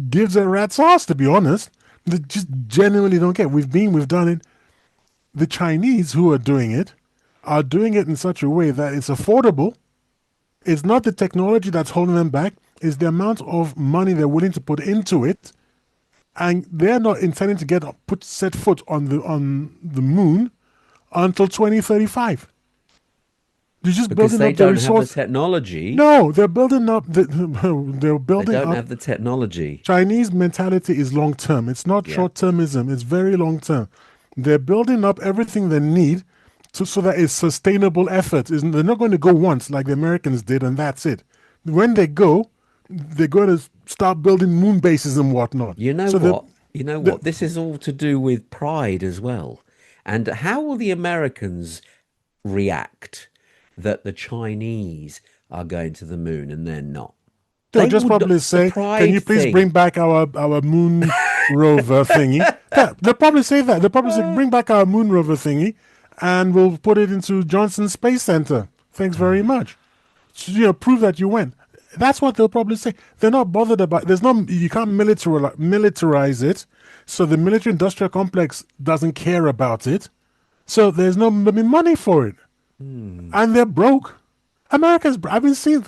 [SPEAKER 3] gives a rat's ass, to be honest. They just genuinely don't care. We've done it. The Chinese who are doing it in such a way that it's affordable. It's not the technology that's holding them back, it's the amount of money they're willing to put into it. And they're not intending to set foot on the moon until 2035. They're just
[SPEAKER 1] Because
[SPEAKER 3] building
[SPEAKER 1] they
[SPEAKER 3] up the
[SPEAKER 1] don't have the
[SPEAKER 3] resource.
[SPEAKER 1] technology.
[SPEAKER 3] No, they're building up they're
[SPEAKER 1] They
[SPEAKER 3] building
[SPEAKER 1] don't
[SPEAKER 3] up.
[SPEAKER 1] have the technology.
[SPEAKER 3] Chinese mentality is long term. It's not
[SPEAKER 1] Yeah.
[SPEAKER 3] short termism. It's very long term. They're building up everything they need so that it's sustainable effort. They're not going to go once like the Americans did and that's it. When they go, they're going to start building moon bases and whatnot.
[SPEAKER 1] You know
[SPEAKER 3] So
[SPEAKER 1] what? You know
[SPEAKER 3] the
[SPEAKER 1] what? This is all to do with pride as well. And how will the Americans react that the Chinese are going to the moon and they're not?
[SPEAKER 3] they'll
[SPEAKER 1] They
[SPEAKER 3] just
[SPEAKER 1] would,
[SPEAKER 3] probably
[SPEAKER 1] the
[SPEAKER 3] say, "Can
[SPEAKER 1] pride
[SPEAKER 3] you please bring
[SPEAKER 1] thing.
[SPEAKER 3] back our moon rover thingy?" Yeah, they'll probably say that. They'll probably say, "Bring back our moon rover thingy, and we'll put it into Johnson Space Center. Thanks very much. So, prove that you went." That's what they'll probably say. They're not bothered about. There's no. You can't militarize it, so the military-industrial complex doesn't care about it. So there's no money for it, and they're broke. I've been saying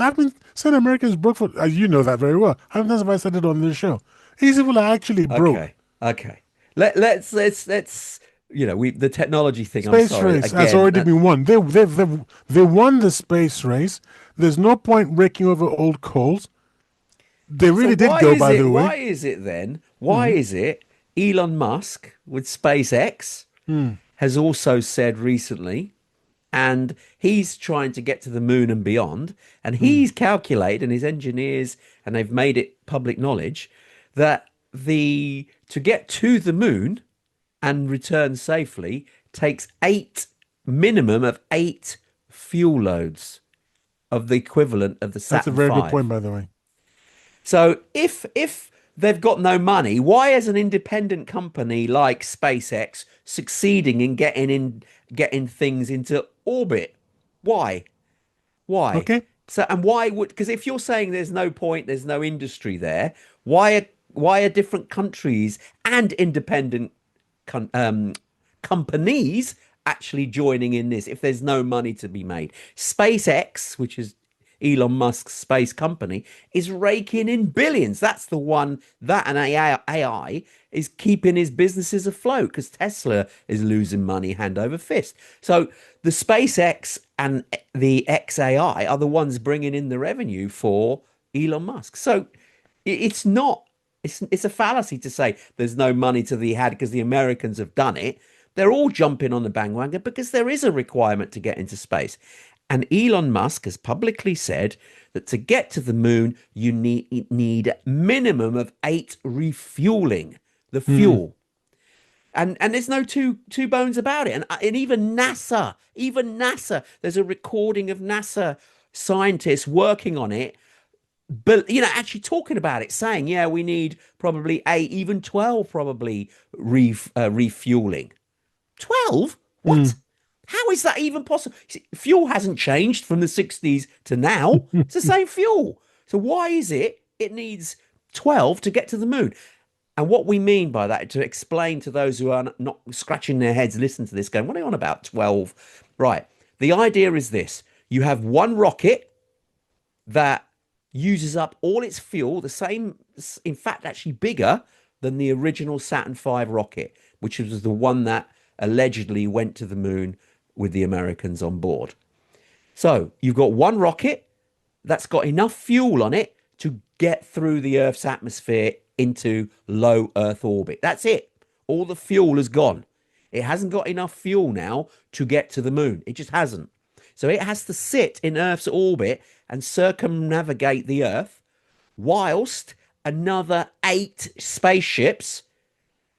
[SPEAKER 3] Americans broke for. You know that very well. How many times have I said it on this show? These people are actually broke.
[SPEAKER 1] Okay. Okay. Let's we the technology thing. I'm
[SPEAKER 3] Space
[SPEAKER 1] sorry.
[SPEAKER 3] race has
[SPEAKER 1] Again,
[SPEAKER 3] already been won. They won the space race. There's no point raking over old coals. They
[SPEAKER 1] so
[SPEAKER 3] really did go, by the
[SPEAKER 1] why
[SPEAKER 3] way.
[SPEAKER 1] is it then? Why is it Elon Musk with SpaceX has also said recently, and he's trying to get to the moon and beyond, and he's calculated, and his engineers, and they've made it public knowledge that the to get to the moon and return safely takes minimum of 8 fuel loads of the equivalent of the
[SPEAKER 3] That's a
[SPEAKER 1] Saturn
[SPEAKER 3] very good
[SPEAKER 1] V.
[SPEAKER 3] point, by the way.
[SPEAKER 1] So if they've got no money, why is an independent company like SpaceX succeeding in getting things into orbit? Why? Why?
[SPEAKER 3] Okay.
[SPEAKER 1] So and why would because if you're saying there's no point, there's no industry there, why are different countries and independent con companies actually joining in this if there's no money to be made? SpaceX, which is Elon Musk's space company, is raking in billions. That's the one that an AI is keeping his businesses afloat because Tesla is losing money hand over fist. So the SpaceX and the XAI are the ones bringing in the revenue for Elon Musk. So it's not it's a fallacy to say there's no money to be had because the Americans have done it. They're all jumping on the bandwagon because there is a requirement to get into space. And Elon Musk has publicly said that to get to the moon, you need minimum of 8 refueling the
[SPEAKER 3] Mm.
[SPEAKER 1] fuel. And there's no two bones about it. And even NASA, there's a recording of NASA scientists working on it, but actually talking about it, saying, yeah, we need probably 8, even 12, probably refueling. 12? What?
[SPEAKER 3] Mm.
[SPEAKER 1] How is that even possible? Fuel hasn't changed from the 60s to now. It's the same fuel. So why is it needs 12 to get to the moon? And what we mean by that, to explain to those who are not scratching their heads, listen to this, going, what are you on about 12? Right. The idea is this. You have one rocket that uses up all its fuel, the same, in fact, actually bigger than the original Saturn V rocket, which was the one that allegedly went to the moon with the Americans on board. So you've got one rocket that's got enough fuel on it to get through the Earth's atmosphere into low Earth orbit. That's it. All the fuel has gone. It hasn't got enough fuel now to get to the moon. It just hasn't. So it has to sit in Earth's orbit and circumnavigate the Earth whilst another 8 spaceships,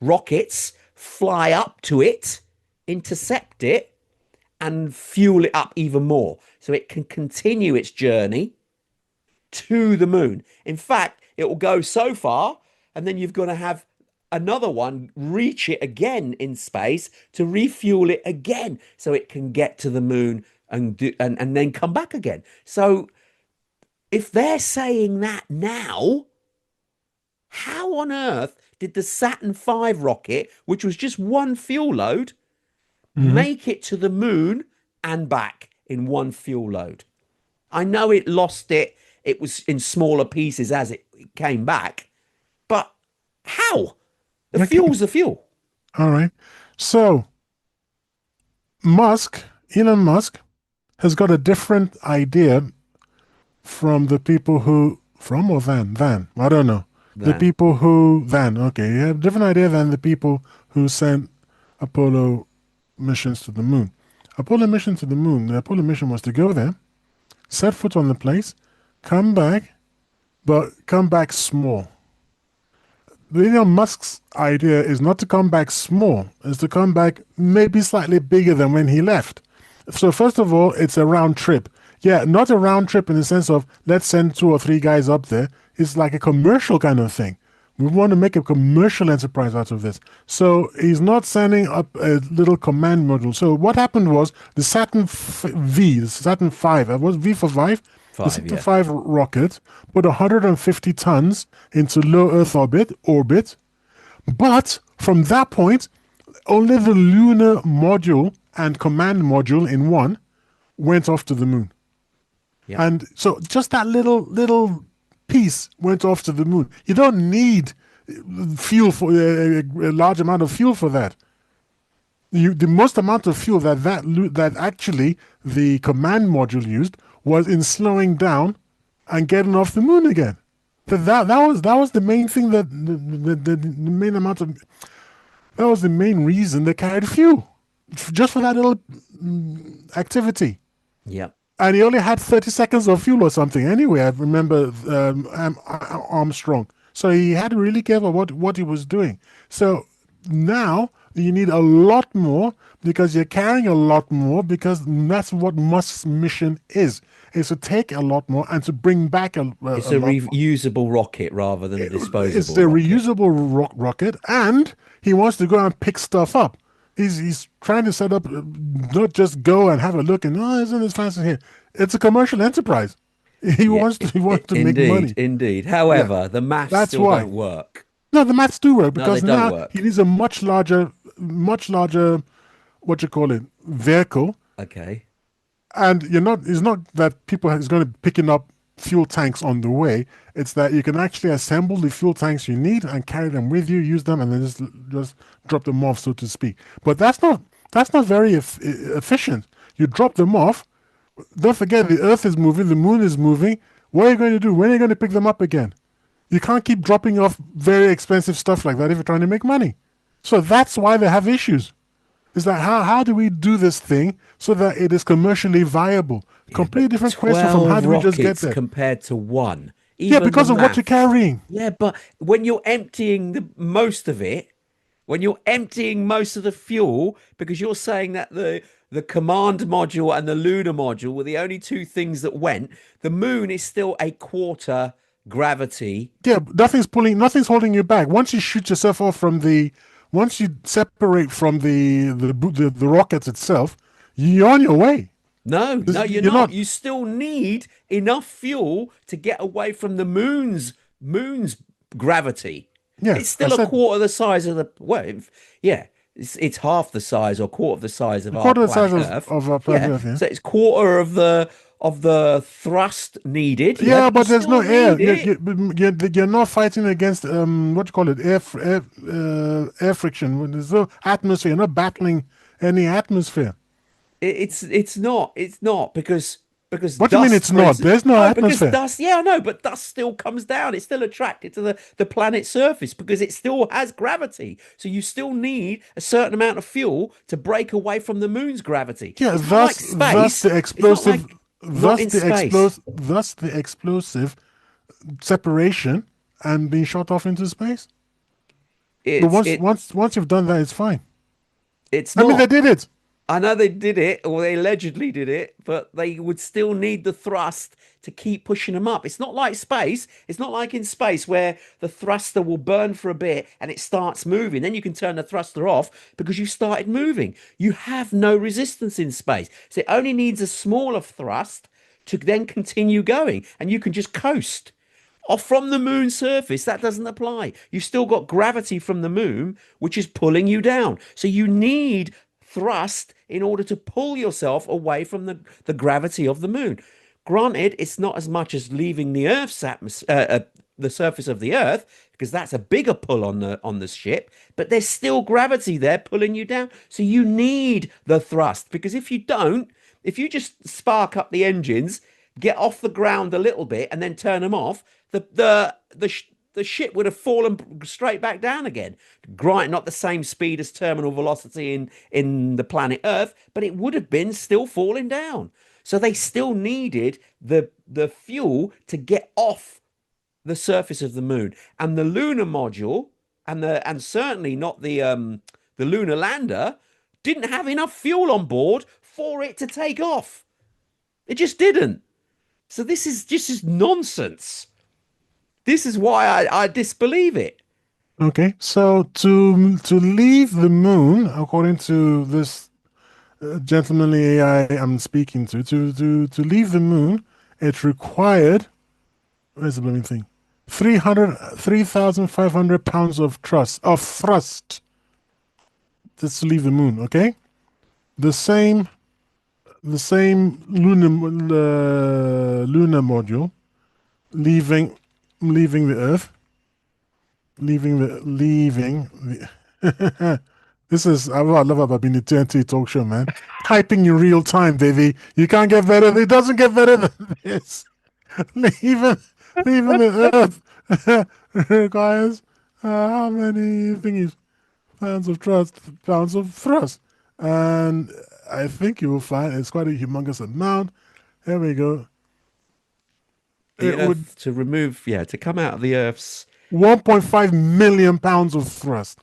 [SPEAKER 1] rockets, fly up to it, intercept it, and fuel it up even more so it can continue its journey to the moon. In fact, it will go so far, and then you've got to have another one reach it again in space to refuel it again so it can get to the moon and then come back again. So if they're saying that now, how on earth did the Saturn V rocket, which was just one fuel load, make it to the moon and back in one fuel load? I know it lost it. It was in smaller pieces as it came back. But how? The fuel's the fuel.
[SPEAKER 3] All right. So Elon Musk, has got a different idea from the people who, from or than, I don't know. The people who, okay, you have a different idea than the people who sent Apollo missions to the moon. The Apollo mission was to go there, set foot on the place, come back, but come back small. Elon Musk's idea is not to come back small, is to come back maybe slightly bigger than when he left. So first of all, it's a round trip. Yeah, not a round trip in the sense of let's send 2 or 3 guys up there. It's like a commercial kind of thing. We want to make a commercial enterprise out of this. So he's not sending up a little command module. So what happened was the Saturn V, it was V for 5, the Saturn V rocket put 150 tons into low Earth orbit. But from that point, only the lunar module and command module in one went off to the moon.
[SPEAKER 1] Yep.
[SPEAKER 3] And so just that little piece went off to the moon. You don't need fuel for a large amount of fuel for that. The most amount of fuel that actually the command module used was in slowing down and getting off the moon again. So that was the main thing, that the main amount of, that was the main reason they carried fuel, just for that little activity.
[SPEAKER 1] Yeah.
[SPEAKER 3] And he only had 30 seconds of fuel or something. Anyway, I remember Armstrong. So he had to really care about what he was doing. So now you need a lot more, because you're carrying a lot more, because that's what Musk's mission is to take a lot more and to bring back
[SPEAKER 1] it's a reusable rocket rather than a disposable.
[SPEAKER 3] It's the reusable rocket, and he wants to go and pick stuff up. He's trying to set up, not just go and have a look and, isn't this fancy here? It's a commercial enterprise. He wants to make money.
[SPEAKER 1] Indeed. However, the maths still don't work.
[SPEAKER 3] No, the maths do work, because now
[SPEAKER 1] work.
[SPEAKER 3] He needs a much larger, vehicle.
[SPEAKER 1] Okay.
[SPEAKER 3] And it's not that people is going to be picking up fuel tanks on the way. It's that you can actually assemble the fuel tanks you need and carry them with you, use them, and then just drop them off, so to speak. But that's not very efficient. You drop them off. Don't forget, the Earth is moving, the moon is moving. What are you going to do? When are you going to pick them up again? You can't keep dropping off very expensive stuff like that if you're trying to make money. So that's why they have issues. Is that how do we do this thing so that it is commercially viable? Completely different question from how do we just get there.
[SPEAKER 1] Compared to one.
[SPEAKER 3] Because of what you're carrying.
[SPEAKER 1] Yeah, but when you're emptying most of it, when you're emptying most of the fuel, because you're saying that the command module and the lunar module were the only 2 things that went, the moon is still a quarter gravity.
[SPEAKER 3] Yeah, nothing's holding you back. Once you shoot yourself off once you separate from the rockets itself, you're on your way.
[SPEAKER 1] No, you're not. You still need enough fuel to get away from the moon's gravity. Yeah, it's still a quarter the size of it's half the size or quarter of the size of our planet Earth.
[SPEAKER 3] Of our planet Earth, yeah.
[SPEAKER 1] So it's quarter of the of the thrust needed. Yeah,
[SPEAKER 3] Yeah,
[SPEAKER 1] but you
[SPEAKER 3] but there's no
[SPEAKER 1] still
[SPEAKER 3] air.
[SPEAKER 1] need it.
[SPEAKER 3] You're not fighting against what do you call it, air friction. There's no atmosphere. You're not battling any atmosphere.
[SPEAKER 1] It's not because
[SPEAKER 3] What do you mean
[SPEAKER 1] dust,
[SPEAKER 3] it's
[SPEAKER 1] for
[SPEAKER 3] not?
[SPEAKER 1] instance.
[SPEAKER 3] There's no
[SPEAKER 1] No, because
[SPEAKER 3] atmosphere.
[SPEAKER 1] dust. Yeah, I know, but dust still comes down. It's still attracted to the planet's surface because it still has gravity. So you still need a certain amount of fuel to break away from the moon's gravity.
[SPEAKER 3] Yeah,
[SPEAKER 1] It's not like
[SPEAKER 3] thus
[SPEAKER 1] space.
[SPEAKER 3] the
[SPEAKER 1] It's not
[SPEAKER 3] explosive,
[SPEAKER 1] like not in space.
[SPEAKER 3] thus the explosive separation and being shot off into space. But
[SPEAKER 1] It's
[SPEAKER 3] once
[SPEAKER 1] it.
[SPEAKER 3] once once you've done that, it's fine.
[SPEAKER 1] It's
[SPEAKER 3] I mean, they
[SPEAKER 1] not.
[SPEAKER 3] did it.
[SPEAKER 1] I know they did it, or they allegedly did it, but they would still need the thrust to keep pushing them up. It's not like space. It's not like in space where the thruster will burn for a bit and it starts moving. Then you can turn the thruster off because you started moving. You have no resistance in space. So it only needs a smaller thrust to then continue going, and you can just coast off from the moon's surface. That doesn't apply. You've still got gravity from the moon, which is pulling you down. So you need thrust in order to pull yourself away from the gravity of the moon. Granted, it's not as much as leaving the Earth's atmosphere, the surface of the Earth, because that's a bigger pull on the ship. But there's still gravity there pulling you down. So you need the thrust, because if you don't, if you just spark up the engines, get off the ground a little bit, and then turn them off, the ship would have fallen straight back down again. Granted, not the same speed as terminal velocity in the planet Earth, but it would have been still falling down. So they still needed the fuel to get off the surface of the moon. And the lunar module and certainly not the lunar lander didn't have enough fuel on board for it to take off. It just didn't. So this is just nonsense. This is why I disbelieve it.
[SPEAKER 3] Okay, so to leave the moon, according to this gentlemanly AI I'm speaking to leave the moon, it required, where's the blooming thing? 3,500 pounds of thrust just to leave the moon. Okay, the same lunar module leaving the Earth, leaving the. This is what I love about being the TNT talk show, man. Typing in real time, baby. You can't get better. It doesn't get better than this. leaving leaving the Earth requires how many thingies? Pounds of thrust, and I think you will find it's quite a humongous amount. There we go.
[SPEAKER 1] The
[SPEAKER 3] It would
[SPEAKER 1] Earth to remove, yeah, to come out of the Earth's.
[SPEAKER 3] 1.5 million pounds of thrust.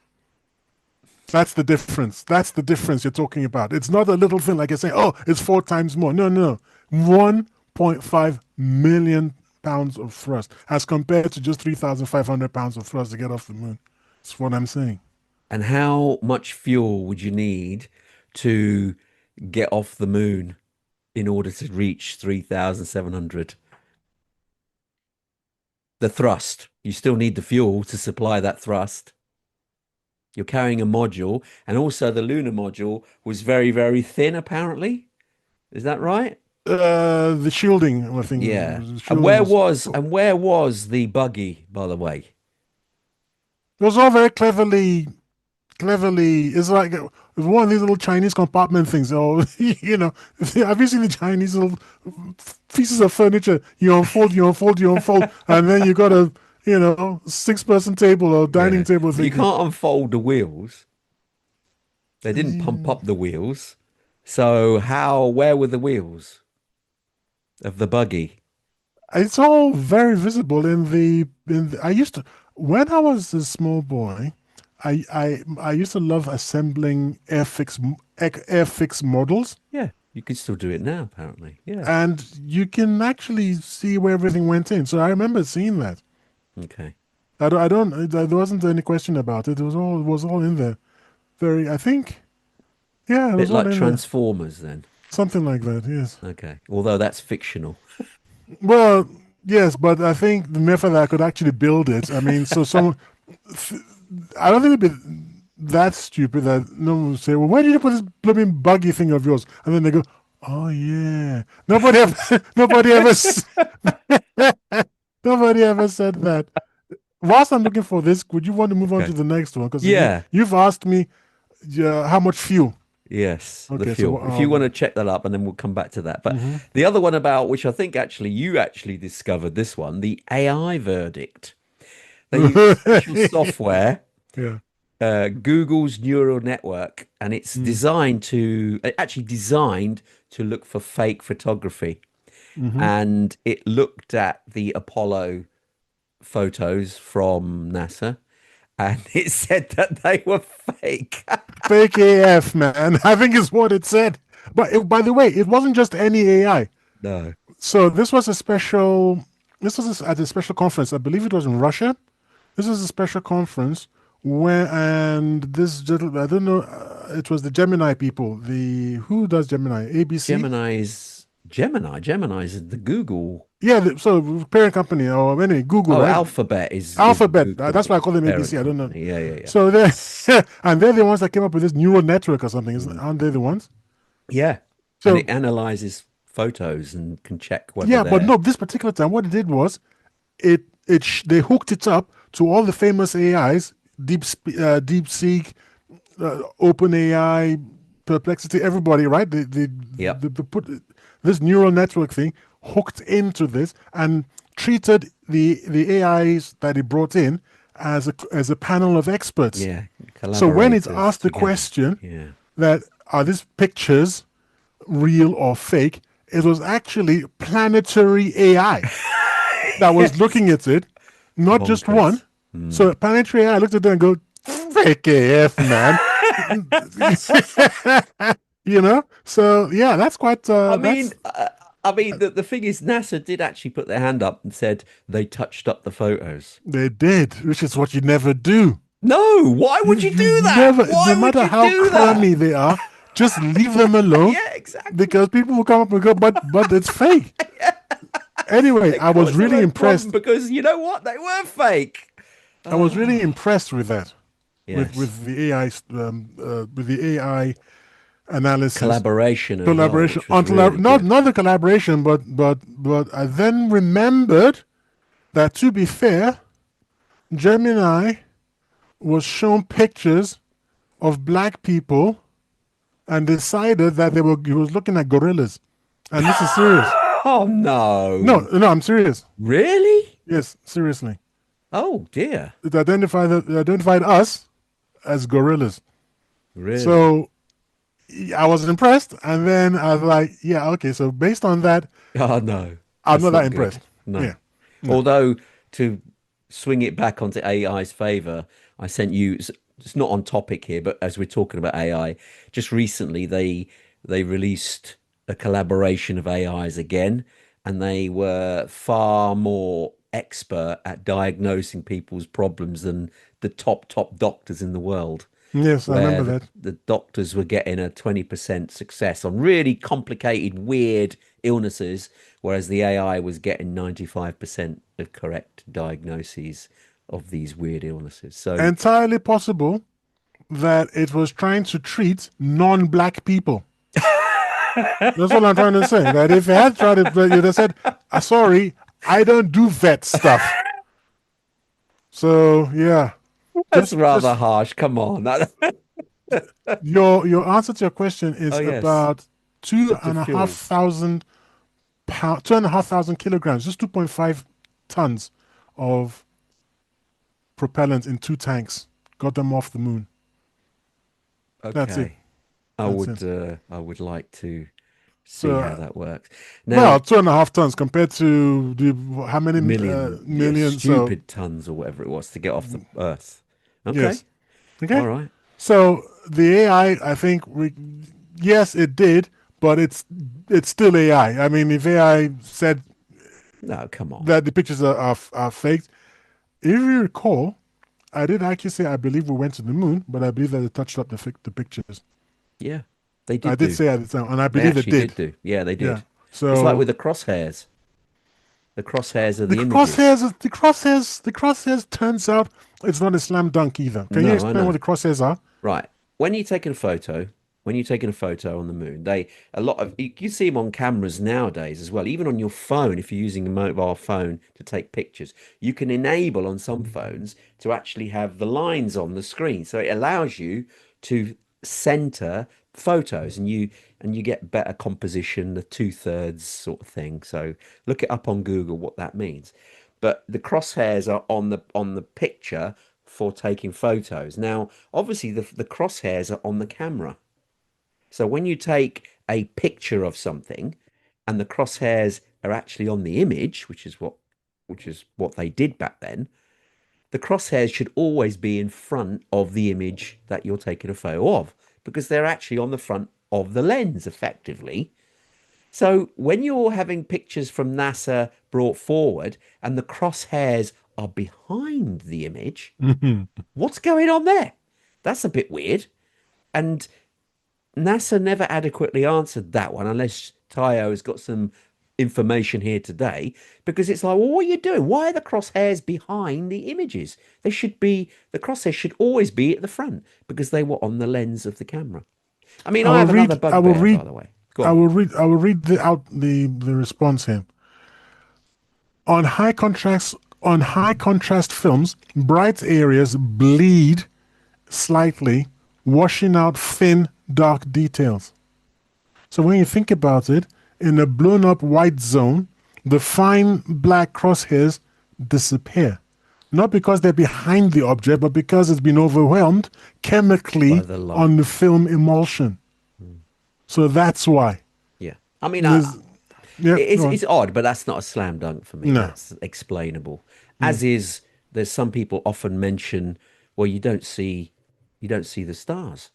[SPEAKER 3] That's the difference. That's the difference you're talking about. It's not a little thing like I say, oh, it's 4 times more. No, no. 1.5 million pounds of thrust as compared to just 3,500 pounds of thrust to get off the moon. That's what I'm saying.
[SPEAKER 1] And how much fuel would you need to get off the moon in order to reach 3,700? The thrust. You still need the fuel to supply that thrust. You're carrying a module, and also the lunar module was very, very thin, apparently. Is that right?
[SPEAKER 3] The shielding, I think.
[SPEAKER 1] Yeah.
[SPEAKER 3] The
[SPEAKER 1] And
[SPEAKER 3] shielding
[SPEAKER 1] where was the buggy, by the way?
[SPEAKER 3] it was all very cleverly. It's like one of these little Chinese compartment things. Or have you seen the Chinese little pieces of furniture? You unfold, and then you got a 6-person table or dining
[SPEAKER 1] Yeah.
[SPEAKER 3] table
[SPEAKER 1] But you
[SPEAKER 3] thing.
[SPEAKER 1] can't unfold the wheels. They didn't pump up the wheels. So where were the wheels of the buggy?
[SPEAKER 3] It's all very visible I used to, when I was a small boy, I used to love assembling airfix models,
[SPEAKER 1] Yeah, you can still do it now, apparently. Yeah.
[SPEAKER 3] and you can actually see where everything went in. So I remember seeing that.
[SPEAKER 1] Okay.
[SPEAKER 3] I don't there wasn't any question about it. It was all in there. I think, yeah, it
[SPEAKER 1] Bit
[SPEAKER 3] was all
[SPEAKER 1] like
[SPEAKER 3] in there.
[SPEAKER 1] Transformers then.
[SPEAKER 3] Something like that, yes.
[SPEAKER 1] Okay. Although that's fictional.
[SPEAKER 3] Well, yes, but I think the method that I could actually build it. I mean, so I don't think it'd be that stupid that no one would say, "Well, where did you put this blooming buggy thing of yours?" And then they go, Oh yeah. Nobody ever nobody ever nobody ever said that. Whilst I'm looking for this, would you want to move on to
[SPEAKER 1] Okay.
[SPEAKER 3] the next one? Because
[SPEAKER 1] Yeah.
[SPEAKER 3] you've asked me how much fuel.
[SPEAKER 1] Yes, the
[SPEAKER 3] Okay, so
[SPEAKER 1] fuel. If you want to check that up, and then we'll come back to that. But
[SPEAKER 3] mhm.
[SPEAKER 1] the other one about which I think actually you actually discovered this one, the AI verdict. They use special software,
[SPEAKER 3] Yeah.
[SPEAKER 1] Google's neural network, and it's
[SPEAKER 3] Mm.
[SPEAKER 1] actually designed to look for fake photography.
[SPEAKER 3] Hmm.
[SPEAKER 1] And it looked at the Apollo photos from NASA, and it said that they were fake.
[SPEAKER 3] Fake AF, man. I think is what it said. But by the way, it wasn't just any AI.
[SPEAKER 1] No.
[SPEAKER 3] So this was a special. This was at a special conference. I believe it was in Russia. This is a special conference where, and this I don't know. It was the Gemini people. The who does Gemini? ABC.
[SPEAKER 1] Gemini is the Google.
[SPEAKER 3] Yeah. So parent company or anyway, Google,
[SPEAKER 1] Oh,
[SPEAKER 3] right?
[SPEAKER 1] Alphabet is
[SPEAKER 3] Alphabet.
[SPEAKER 1] Google
[SPEAKER 3] That's why I call them
[SPEAKER 1] parent
[SPEAKER 3] ABC. I don't know.
[SPEAKER 1] company. Yeah, yeah, yeah.
[SPEAKER 3] So they and they're the ones that came up with this neural network or something.
[SPEAKER 1] Mm.
[SPEAKER 3] Aren't they the ones?
[SPEAKER 1] Yeah. And
[SPEAKER 3] So
[SPEAKER 1] it analyzes photos and can check whether
[SPEAKER 3] yeah, but
[SPEAKER 1] they're
[SPEAKER 3] no, this particular time, what it did was they hooked it up to all the famous AIs, DeepSeek, OpenAI, Perplexity, everybody, right?
[SPEAKER 1] Yep.
[SPEAKER 3] They put this neural network thing hooked into this and treated the AIs that it brought in as a panel of experts.
[SPEAKER 1] Yeah.
[SPEAKER 3] So when it's
[SPEAKER 1] Collaborators
[SPEAKER 3] asked the
[SPEAKER 1] together.
[SPEAKER 3] question
[SPEAKER 1] Yeah.
[SPEAKER 3] that are these pictures real or fake, it was actually planetary AI that was looking at it, not just one.
[SPEAKER 1] Bonkers. Mm.
[SPEAKER 3] So planetary AI looked at it and go, fake AF, man. So yeah, that's quite
[SPEAKER 1] I
[SPEAKER 3] that's
[SPEAKER 1] mean, the thing is, NASA did actually put their hand up and said they touched up the photos.
[SPEAKER 3] they did, which is what you never do.
[SPEAKER 1] No, why would you
[SPEAKER 3] You
[SPEAKER 1] do that?
[SPEAKER 3] never, no
[SPEAKER 1] Why would
[SPEAKER 3] matter
[SPEAKER 1] you
[SPEAKER 3] how
[SPEAKER 1] do that?
[SPEAKER 3] crummy they are, just leave them alone
[SPEAKER 1] Yeah, exactly.
[SPEAKER 3] because people will come up and go, but it's fake. Anyway,
[SPEAKER 1] It
[SPEAKER 3] I was
[SPEAKER 1] caused a
[SPEAKER 3] really
[SPEAKER 1] load of problem
[SPEAKER 3] impressed.
[SPEAKER 1] because you know what? They were fake.
[SPEAKER 3] I was really
[SPEAKER 1] Oh,
[SPEAKER 3] impressed with that,
[SPEAKER 1] yes.
[SPEAKER 3] with the AI with the AI analysis
[SPEAKER 1] Collaboration as well,
[SPEAKER 3] collaboration.
[SPEAKER 1] which was
[SPEAKER 3] Until
[SPEAKER 1] really
[SPEAKER 3] not
[SPEAKER 1] good.
[SPEAKER 3] not the collaboration, but I then remembered that to be fair, Gemini was shown pictures of black people and decided that he was looking at gorillas, and this is serious.
[SPEAKER 1] Oh
[SPEAKER 3] No,
[SPEAKER 1] no.
[SPEAKER 3] no, I'm serious.
[SPEAKER 1] Really?
[SPEAKER 3] Yes, seriously.
[SPEAKER 1] Oh dear.
[SPEAKER 3] It identified us as gorillas.
[SPEAKER 1] Really?
[SPEAKER 3] So I was impressed, and then I was like, yeah, okay. So based on that,
[SPEAKER 1] Oh no.
[SPEAKER 3] I'm not
[SPEAKER 1] That's
[SPEAKER 3] that
[SPEAKER 1] not good.
[SPEAKER 3] impressed.
[SPEAKER 1] No.
[SPEAKER 3] Yeah, no.
[SPEAKER 1] Although to swing it back onto AI's favor, I sent you it's not on topic here, but as we're talking about AI, just recently they released a collaboration of AIs again, and they were far more expert at diagnosing people's problems than the top doctors in the world,
[SPEAKER 3] Yes, I
[SPEAKER 1] where
[SPEAKER 3] remember that.
[SPEAKER 1] the doctors were getting a 20% success on really complicated, weird illnesses, whereas the AI was getting 95% of correct diagnoses of these weird illnesses. So,
[SPEAKER 3] Entirely possible that it was trying to treat non-black people. That's what I'm trying to say. That if it had tried it, you'd have said, "Sorry, I don't do vet stuff." So yeah,
[SPEAKER 1] that's rather
[SPEAKER 3] just
[SPEAKER 1] harsh. Come on.
[SPEAKER 3] your answer to your question
[SPEAKER 1] Oh,
[SPEAKER 3] is
[SPEAKER 1] yes.
[SPEAKER 3] about two
[SPEAKER 1] The
[SPEAKER 3] and a half
[SPEAKER 1] fuels.
[SPEAKER 3] thousand pound, 2,500 kilograms, just 2.5 tons of propellant in 2 tanks. Got them off the moon. That's it.
[SPEAKER 1] Okay.
[SPEAKER 3] That's it.
[SPEAKER 1] I would like to see
[SPEAKER 3] So
[SPEAKER 1] how that works.
[SPEAKER 3] well,
[SPEAKER 1] Now,
[SPEAKER 3] 2.5 tons compared to how many
[SPEAKER 1] yeah,
[SPEAKER 3] millions? So
[SPEAKER 1] stupid tons or whatever it was to get off the earth. Okay.
[SPEAKER 3] yes, okay.
[SPEAKER 1] All right.
[SPEAKER 3] So the AI, I think yes, it did, but it's still AI. I mean, if AI said
[SPEAKER 1] No, come on.
[SPEAKER 3] that the pictures are faked, if you recall, I did actually say I believe we went to the moon, but I believe that they touched up the pictures.
[SPEAKER 1] Yeah, they
[SPEAKER 3] I
[SPEAKER 1] did
[SPEAKER 3] did
[SPEAKER 1] do.
[SPEAKER 3] say at the time, and I
[SPEAKER 1] They
[SPEAKER 3] believe they
[SPEAKER 1] actually did
[SPEAKER 3] did.
[SPEAKER 1] do. Yeah, they
[SPEAKER 3] Yeah.
[SPEAKER 1] did. It's like
[SPEAKER 3] So
[SPEAKER 1] with the crosshairs. The crosshairs are
[SPEAKER 3] the
[SPEAKER 1] the images.
[SPEAKER 3] crosshairs turns out it's not a slam dunk either. Can you
[SPEAKER 1] No, I
[SPEAKER 3] explain what
[SPEAKER 1] know.
[SPEAKER 3] the crosshairs are?
[SPEAKER 1] Right. When you're taking a photo, when you're taking a photo on the moon, a lot of you see them on cameras nowadays as well. Even on your phone, if you're using a mobile phone to take pictures, you can enable on some phones to actually have the lines on the screen, so it allows you to center photos, and you get better composition, the two-thirds sort of thing. So look it up on Google what that means. But the crosshairs are on the picture for taking photos. Now, obviously, the crosshairs are on the camera. So when you take a picture of something and the crosshairs are actually on the image, which is what they did back then, the crosshairs should always be in front of the image that you're taking a photo of, because they're actually on the front of the lens effectively. So when you're having pictures from NASA brought forward and the crosshairs are behind the image, what's going on there? That's a bit weird. And NASA never adequately answered that one, unless Tayo has got some information here today, because it's like, well, what are you doing? Why are the crosshairs behind the images? The crosshairs should always be at the front because they were on the lens of the camera. I mean,
[SPEAKER 3] I
[SPEAKER 1] I
[SPEAKER 3] will
[SPEAKER 1] have another
[SPEAKER 3] read. I will
[SPEAKER 1] bugbear, by
[SPEAKER 3] read.
[SPEAKER 1] the way. Go
[SPEAKER 3] I
[SPEAKER 1] on.
[SPEAKER 3] will read. I will read the response here. On high contrast films, bright areas bleed slightly, washing out thin, dark details. So when you think about it, in a blown up white zone, the fine black crosshairs disappear. Not because they're behind the object, but because it's been overwhelmed
[SPEAKER 1] By
[SPEAKER 3] chemically
[SPEAKER 1] the light.
[SPEAKER 3] on the film emulsion. So that's why.
[SPEAKER 1] Yeah. I mean,
[SPEAKER 3] There's, yeah, go on.
[SPEAKER 1] it's odd, but that's not a slam dunk for me.
[SPEAKER 3] No.
[SPEAKER 1] That's explainable.
[SPEAKER 3] Mm.
[SPEAKER 1] As is, there's some people often mention, well, you don't see the stars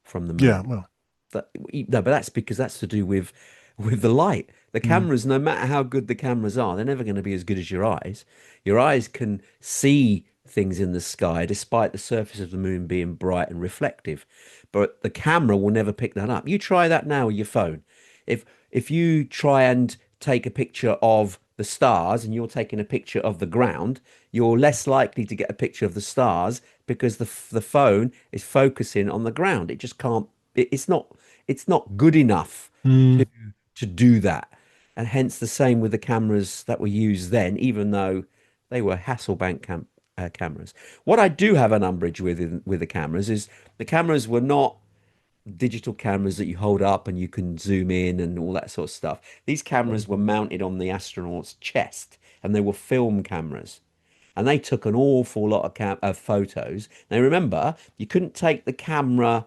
[SPEAKER 1] from the
[SPEAKER 3] Yeah,
[SPEAKER 1] moon.
[SPEAKER 3] well.
[SPEAKER 1] No, but that's because that's to do with the light. The
[SPEAKER 3] Mm.
[SPEAKER 1] cameras, no matter how good the cameras are, they're never going to be as good as your eyes. Your eyes can see things in the sky despite the surface of the moon being bright and reflective, but the camera will never pick that up. You try that now with your phone. If you try and take a picture of the stars and you're taking a picture of the ground, you're less likely to get a picture of the stars because the phone is focusing on the ground. It just can't. It's not good enough to
[SPEAKER 3] Mm.
[SPEAKER 1] to do that. And hence the same with the cameras that were used then, even though they were cameras. What I do have an umbrage with the cameras is the cameras were not digital cameras that you hold up and you can zoom in and all that sort of stuff. These cameras were mounted on the astronaut's chest and they were film cameras. And they took an awful lot of photos. Now remember, you couldn't take the camera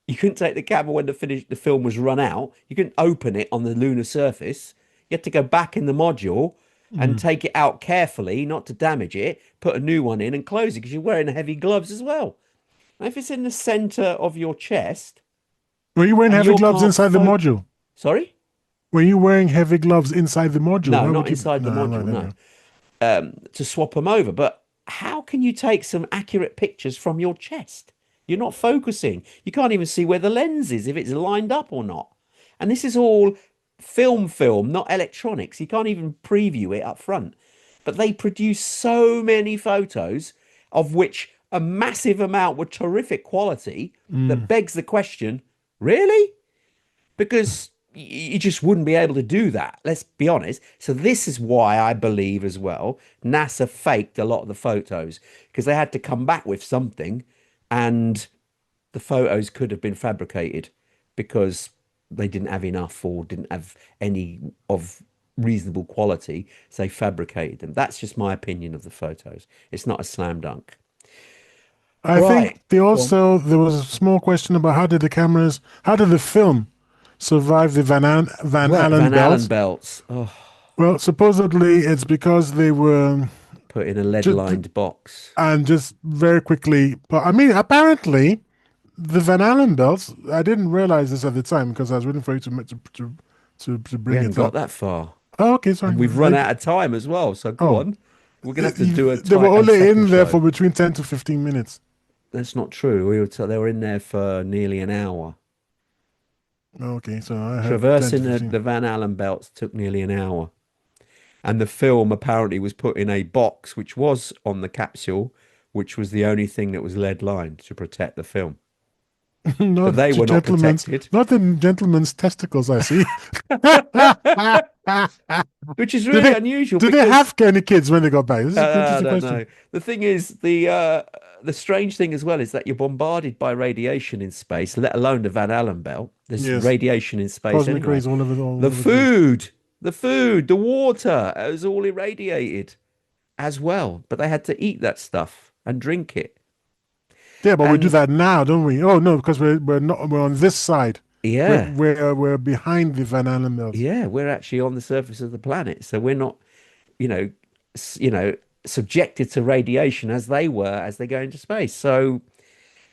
[SPEAKER 1] when the film was run out. You couldn't open it on the lunar surface. You had to go back in the module and
[SPEAKER 3] Mm.
[SPEAKER 1] take it out carefully, not to damage it, put a new one in and close it because you're wearing heavy gloves as well. Now, if it's in the center of your chest
[SPEAKER 3] Were you wearing
[SPEAKER 1] and
[SPEAKER 3] heavy
[SPEAKER 1] you
[SPEAKER 3] gloves
[SPEAKER 1] can't
[SPEAKER 3] inside the
[SPEAKER 1] focus,
[SPEAKER 3] module?
[SPEAKER 1] sorry?
[SPEAKER 3] Were you wearing heavy gloves inside the module?
[SPEAKER 1] No,
[SPEAKER 3] Why
[SPEAKER 1] not
[SPEAKER 3] would you?
[SPEAKER 1] inside the
[SPEAKER 3] No,
[SPEAKER 1] module,
[SPEAKER 3] right, there
[SPEAKER 1] no.
[SPEAKER 3] you
[SPEAKER 1] To swap them over. But how can you take some accurate pictures from your chest? You're not focusing. You can't even see where the lens is, if it's lined up or not. And this is all film, not electronics. You can't even preview it up front. But they produce so many photos, of which a massive amount were terrific quality, that
[SPEAKER 3] go.
[SPEAKER 1] begs the question, really? Because you just wouldn't be able to do that. Let's be honest. So this is why I believe as well NASA faked a lot of the photos because they had to come back with something, and the photos could have been fabricated because they didn't have enough or didn't have any of reasonable quality. So they fabricated them. That's just my opinion of the photos. It's not a slam dunk.
[SPEAKER 3] I think
[SPEAKER 1] Right.
[SPEAKER 3] they
[SPEAKER 1] Go on.
[SPEAKER 3] also there was a small question about how did the film survive the Van
[SPEAKER 1] Wet
[SPEAKER 3] Allen
[SPEAKER 1] Van Allen
[SPEAKER 3] belts?
[SPEAKER 1] belts. Oh,
[SPEAKER 3] Well, supposedly it's because they were
[SPEAKER 1] put in a lead
[SPEAKER 3] just
[SPEAKER 1] lined box.
[SPEAKER 3] and just very quickly. But I mean, apparently the Van Allen belts. I didn't realize this at the time because I was waiting for you to
[SPEAKER 1] We
[SPEAKER 3] bring
[SPEAKER 1] hadn't
[SPEAKER 3] it
[SPEAKER 1] got
[SPEAKER 3] up.
[SPEAKER 1] that far.
[SPEAKER 3] Oh, okay, sorry.
[SPEAKER 1] And we've run out of time as well. So go
[SPEAKER 3] Oh,
[SPEAKER 1] on. We're going to have to do
[SPEAKER 3] they were
[SPEAKER 1] a
[SPEAKER 3] only
[SPEAKER 1] second
[SPEAKER 3] in there
[SPEAKER 1] show.
[SPEAKER 3] for between 10 to 15 minutes.
[SPEAKER 1] That's not true. They were in there for nearly an hour.
[SPEAKER 3] Okay, so I heard ten to
[SPEAKER 1] Traversing
[SPEAKER 3] fifteen.
[SPEAKER 1] the Van Allen belts took nearly an hour. And the film apparently was put in a box, which was on the capsule, which was the only thing that was lead lined to protect the film. but
[SPEAKER 3] Not
[SPEAKER 1] they
[SPEAKER 3] the
[SPEAKER 1] were not
[SPEAKER 3] gentleman's,
[SPEAKER 1] protected.
[SPEAKER 3] not the gentleman's testicles, I see.
[SPEAKER 1] Which is
[SPEAKER 3] Did
[SPEAKER 1] really
[SPEAKER 3] they
[SPEAKER 1] unusual
[SPEAKER 3] did they
[SPEAKER 1] because
[SPEAKER 3] have any kids when they got back? This is an
[SPEAKER 1] I
[SPEAKER 3] interesting
[SPEAKER 1] don't
[SPEAKER 3] question.
[SPEAKER 1] know. The thing is, the strange thing as well is that you're bombarded by radiation in space, let alone the Van Allen belt. There's
[SPEAKER 3] Yes,
[SPEAKER 1] radiation in space
[SPEAKER 3] cosmic
[SPEAKER 1] anyway.
[SPEAKER 3] rays all
[SPEAKER 1] The
[SPEAKER 3] over the place.
[SPEAKER 1] food, the water, it was all irradiated as well. But they had to eat that stuff and drink it.
[SPEAKER 3] Yeah, but we do
[SPEAKER 1] And
[SPEAKER 3] that now, don't we? Oh no, because we're on this side.
[SPEAKER 1] yeah,
[SPEAKER 3] We're behind the Van Allen belt.
[SPEAKER 1] yeah, we're actually on the surface of the planet, so we're not, you know, you know, subjected to radiation as they were as they go into space. So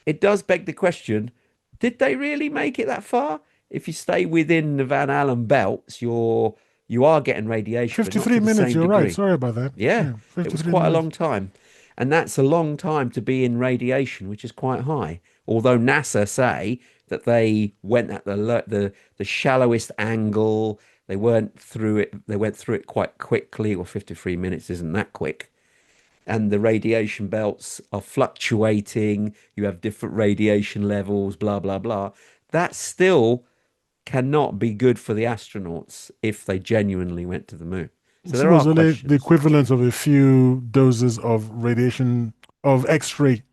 [SPEAKER 1] it does beg the question, did they really make it that far? If you stay within the Van Allen belts, you are getting radiation, but not
[SPEAKER 3] 53
[SPEAKER 1] to the
[SPEAKER 3] minutes,
[SPEAKER 1] same
[SPEAKER 3] you're right.
[SPEAKER 1] degree.
[SPEAKER 3] Sorry about that.
[SPEAKER 1] Yeah,
[SPEAKER 3] Yeah,
[SPEAKER 1] it was
[SPEAKER 3] 53
[SPEAKER 1] quite a
[SPEAKER 3] minutes.
[SPEAKER 1] long time. And that's a long time to be in radiation, which is quite high. Although NASA say that they went at the shallowest angle, they weren't through it, they went through it quite quickly, or 53 minutes isn't that quick. And the radiation belts are fluctuating, you have different radiation levels, blah, blah, blah. That still cannot be good for the astronauts if they genuinely went to the moon. So
[SPEAKER 3] So it
[SPEAKER 1] there are
[SPEAKER 3] was only the
[SPEAKER 1] questions.
[SPEAKER 3] equivalent of a few doses of radiation, of X-ray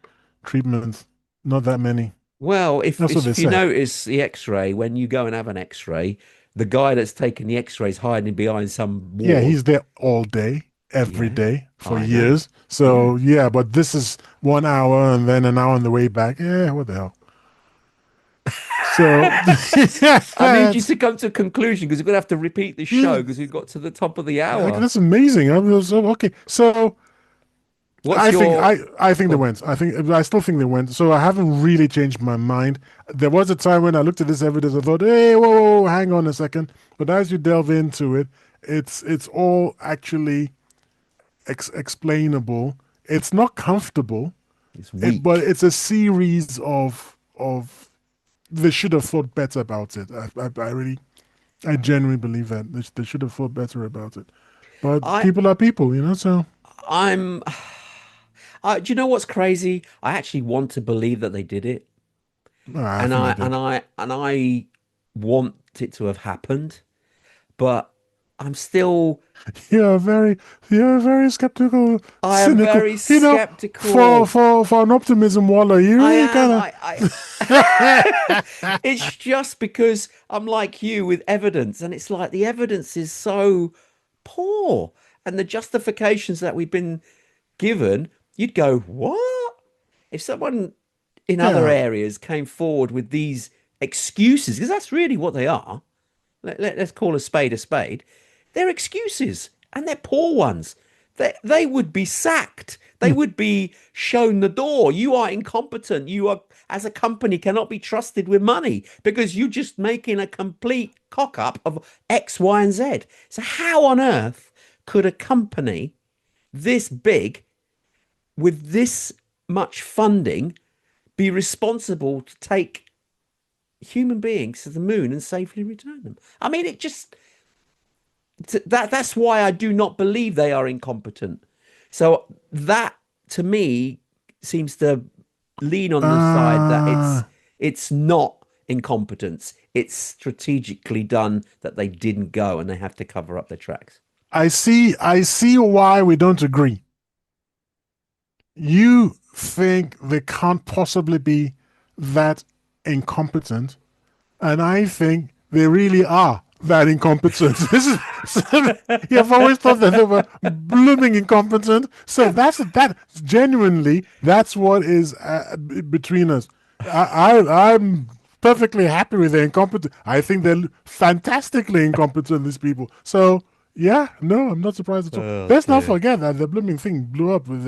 [SPEAKER 3] treatment. Not that many.
[SPEAKER 1] Well,
[SPEAKER 3] That's what they
[SPEAKER 1] if you
[SPEAKER 3] say.
[SPEAKER 1] notice the X-ray, when you go and have an X-ray, the guy that's taking the X-ray is hiding behind some
[SPEAKER 3] Yeah,
[SPEAKER 1] wall.
[SPEAKER 3] he's there all day, every
[SPEAKER 1] Yeah,
[SPEAKER 3] day for
[SPEAKER 1] I know.
[SPEAKER 3] years.
[SPEAKER 1] Yeah.
[SPEAKER 3] So yeah, but this is 1 hour and then an hour on the way back. Yeah, what the hell? So
[SPEAKER 1] I need you
[SPEAKER 3] that's
[SPEAKER 1] to come to a conclusion because we're going to have to repeat this show because we've got to the top of the
[SPEAKER 3] like,
[SPEAKER 1] hour.
[SPEAKER 3] that's amazing. I was okay. So
[SPEAKER 1] What's your...
[SPEAKER 3] I think they
[SPEAKER 1] Go
[SPEAKER 3] went. I still think they went. So I haven't really changed my mind. There was a time when I looked at this evidence, I thought, hey, whoa, hang on a second. But as you delve into it, it's all actually explainable. It's not comfortable,
[SPEAKER 1] It's
[SPEAKER 3] but
[SPEAKER 1] weak.
[SPEAKER 3] it's a series of they should have thought better about it. I genuinely believe that they should have thought better about it. But
[SPEAKER 1] I
[SPEAKER 3] people are people, So
[SPEAKER 1] I'm do you know what's crazy? I actually want to believe that they did it.
[SPEAKER 3] I
[SPEAKER 1] And
[SPEAKER 3] think they
[SPEAKER 1] I and
[SPEAKER 3] did.
[SPEAKER 1] I and I want it to have happened, but I'm still
[SPEAKER 3] You're very, you're very skeptical,
[SPEAKER 1] I am
[SPEAKER 3] cynical.
[SPEAKER 1] very
[SPEAKER 3] For
[SPEAKER 1] skeptical.
[SPEAKER 3] an optimism waller, you
[SPEAKER 1] I
[SPEAKER 3] really
[SPEAKER 1] am.
[SPEAKER 3] kind
[SPEAKER 1] I
[SPEAKER 3] of.
[SPEAKER 1] it's just because I'm like you with evidence, and it's like the evidence is so poor, and the justifications that we've been given, you'd go, what? If someone in other
[SPEAKER 3] Yeah,
[SPEAKER 1] areas came forward with these excuses, because that's really what they are. Let's call a spade a spade. They're excuses, and they're poor ones. They would be sacked. They
[SPEAKER 3] Hmm.
[SPEAKER 1] would be shown the door. You are incompetent. You are, as a company, cannot be trusted with money because you're just making a complete cock up of X, Y, and Z. So how on earth could a company this big with this much funding be responsible to take human beings to the moon and safely return them? I mean, it just that's why I do not believe they are incompetent. So that to me seems to lean on the side that
[SPEAKER 3] uh,
[SPEAKER 1] it's not incompetence. It's strategically done that they didn't go and they have to cover up their tracks.
[SPEAKER 3] I see why we don't agree. You think they can't possibly be that incompetent, and I think they really are that incompetent. This is you've always thought that they were blooming incompetent. So that genuinely that's what is between us. I'm perfectly happy with their incompetent. I think they're fantastically incompetent. These people. So yeah, no, I'm not surprised at all.
[SPEAKER 1] Oh
[SPEAKER 3] Let's not
[SPEAKER 1] dear.
[SPEAKER 3] forget that the blooming thing blew up with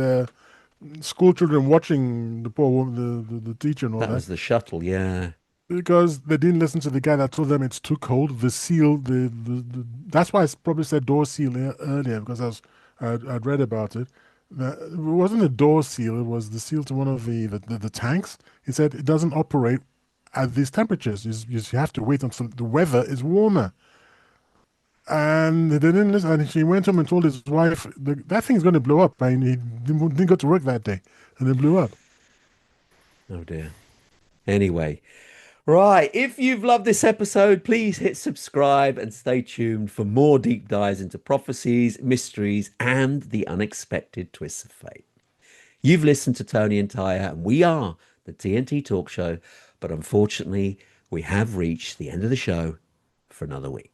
[SPEAKER 3] school children watching the poor woman, the teacher and all
[SPEAKER 1] That
[SPEAKER 3] that
[SPEAKER 1] was the shuttle, yeah.
[SPEAKER 3] because they didn't listen to the guy that told them it's too cold. The seal, that's why I probably said door seal earlier because I'd read about it. It wasn't a door seal; it was the seal to one of the tanks. He said it doesn't operate at these temperatures. You have to wait until the weather is warmer. And they didn't listen. And he went home and told his wife that thing's going to blow up. And he didn't go to work that day, and it blew up.
[SPEAKER 1] Oh dear. Anyway, right. If you've loved this episode, please hit subscribe and stay tuned for more deep dives into prophecies, mysteries, and the unexpected twists of fate. You've listened to Tony and Tyre, and we are the TNT Talk Show. But unfortunately, we have reached the end of the show for another week.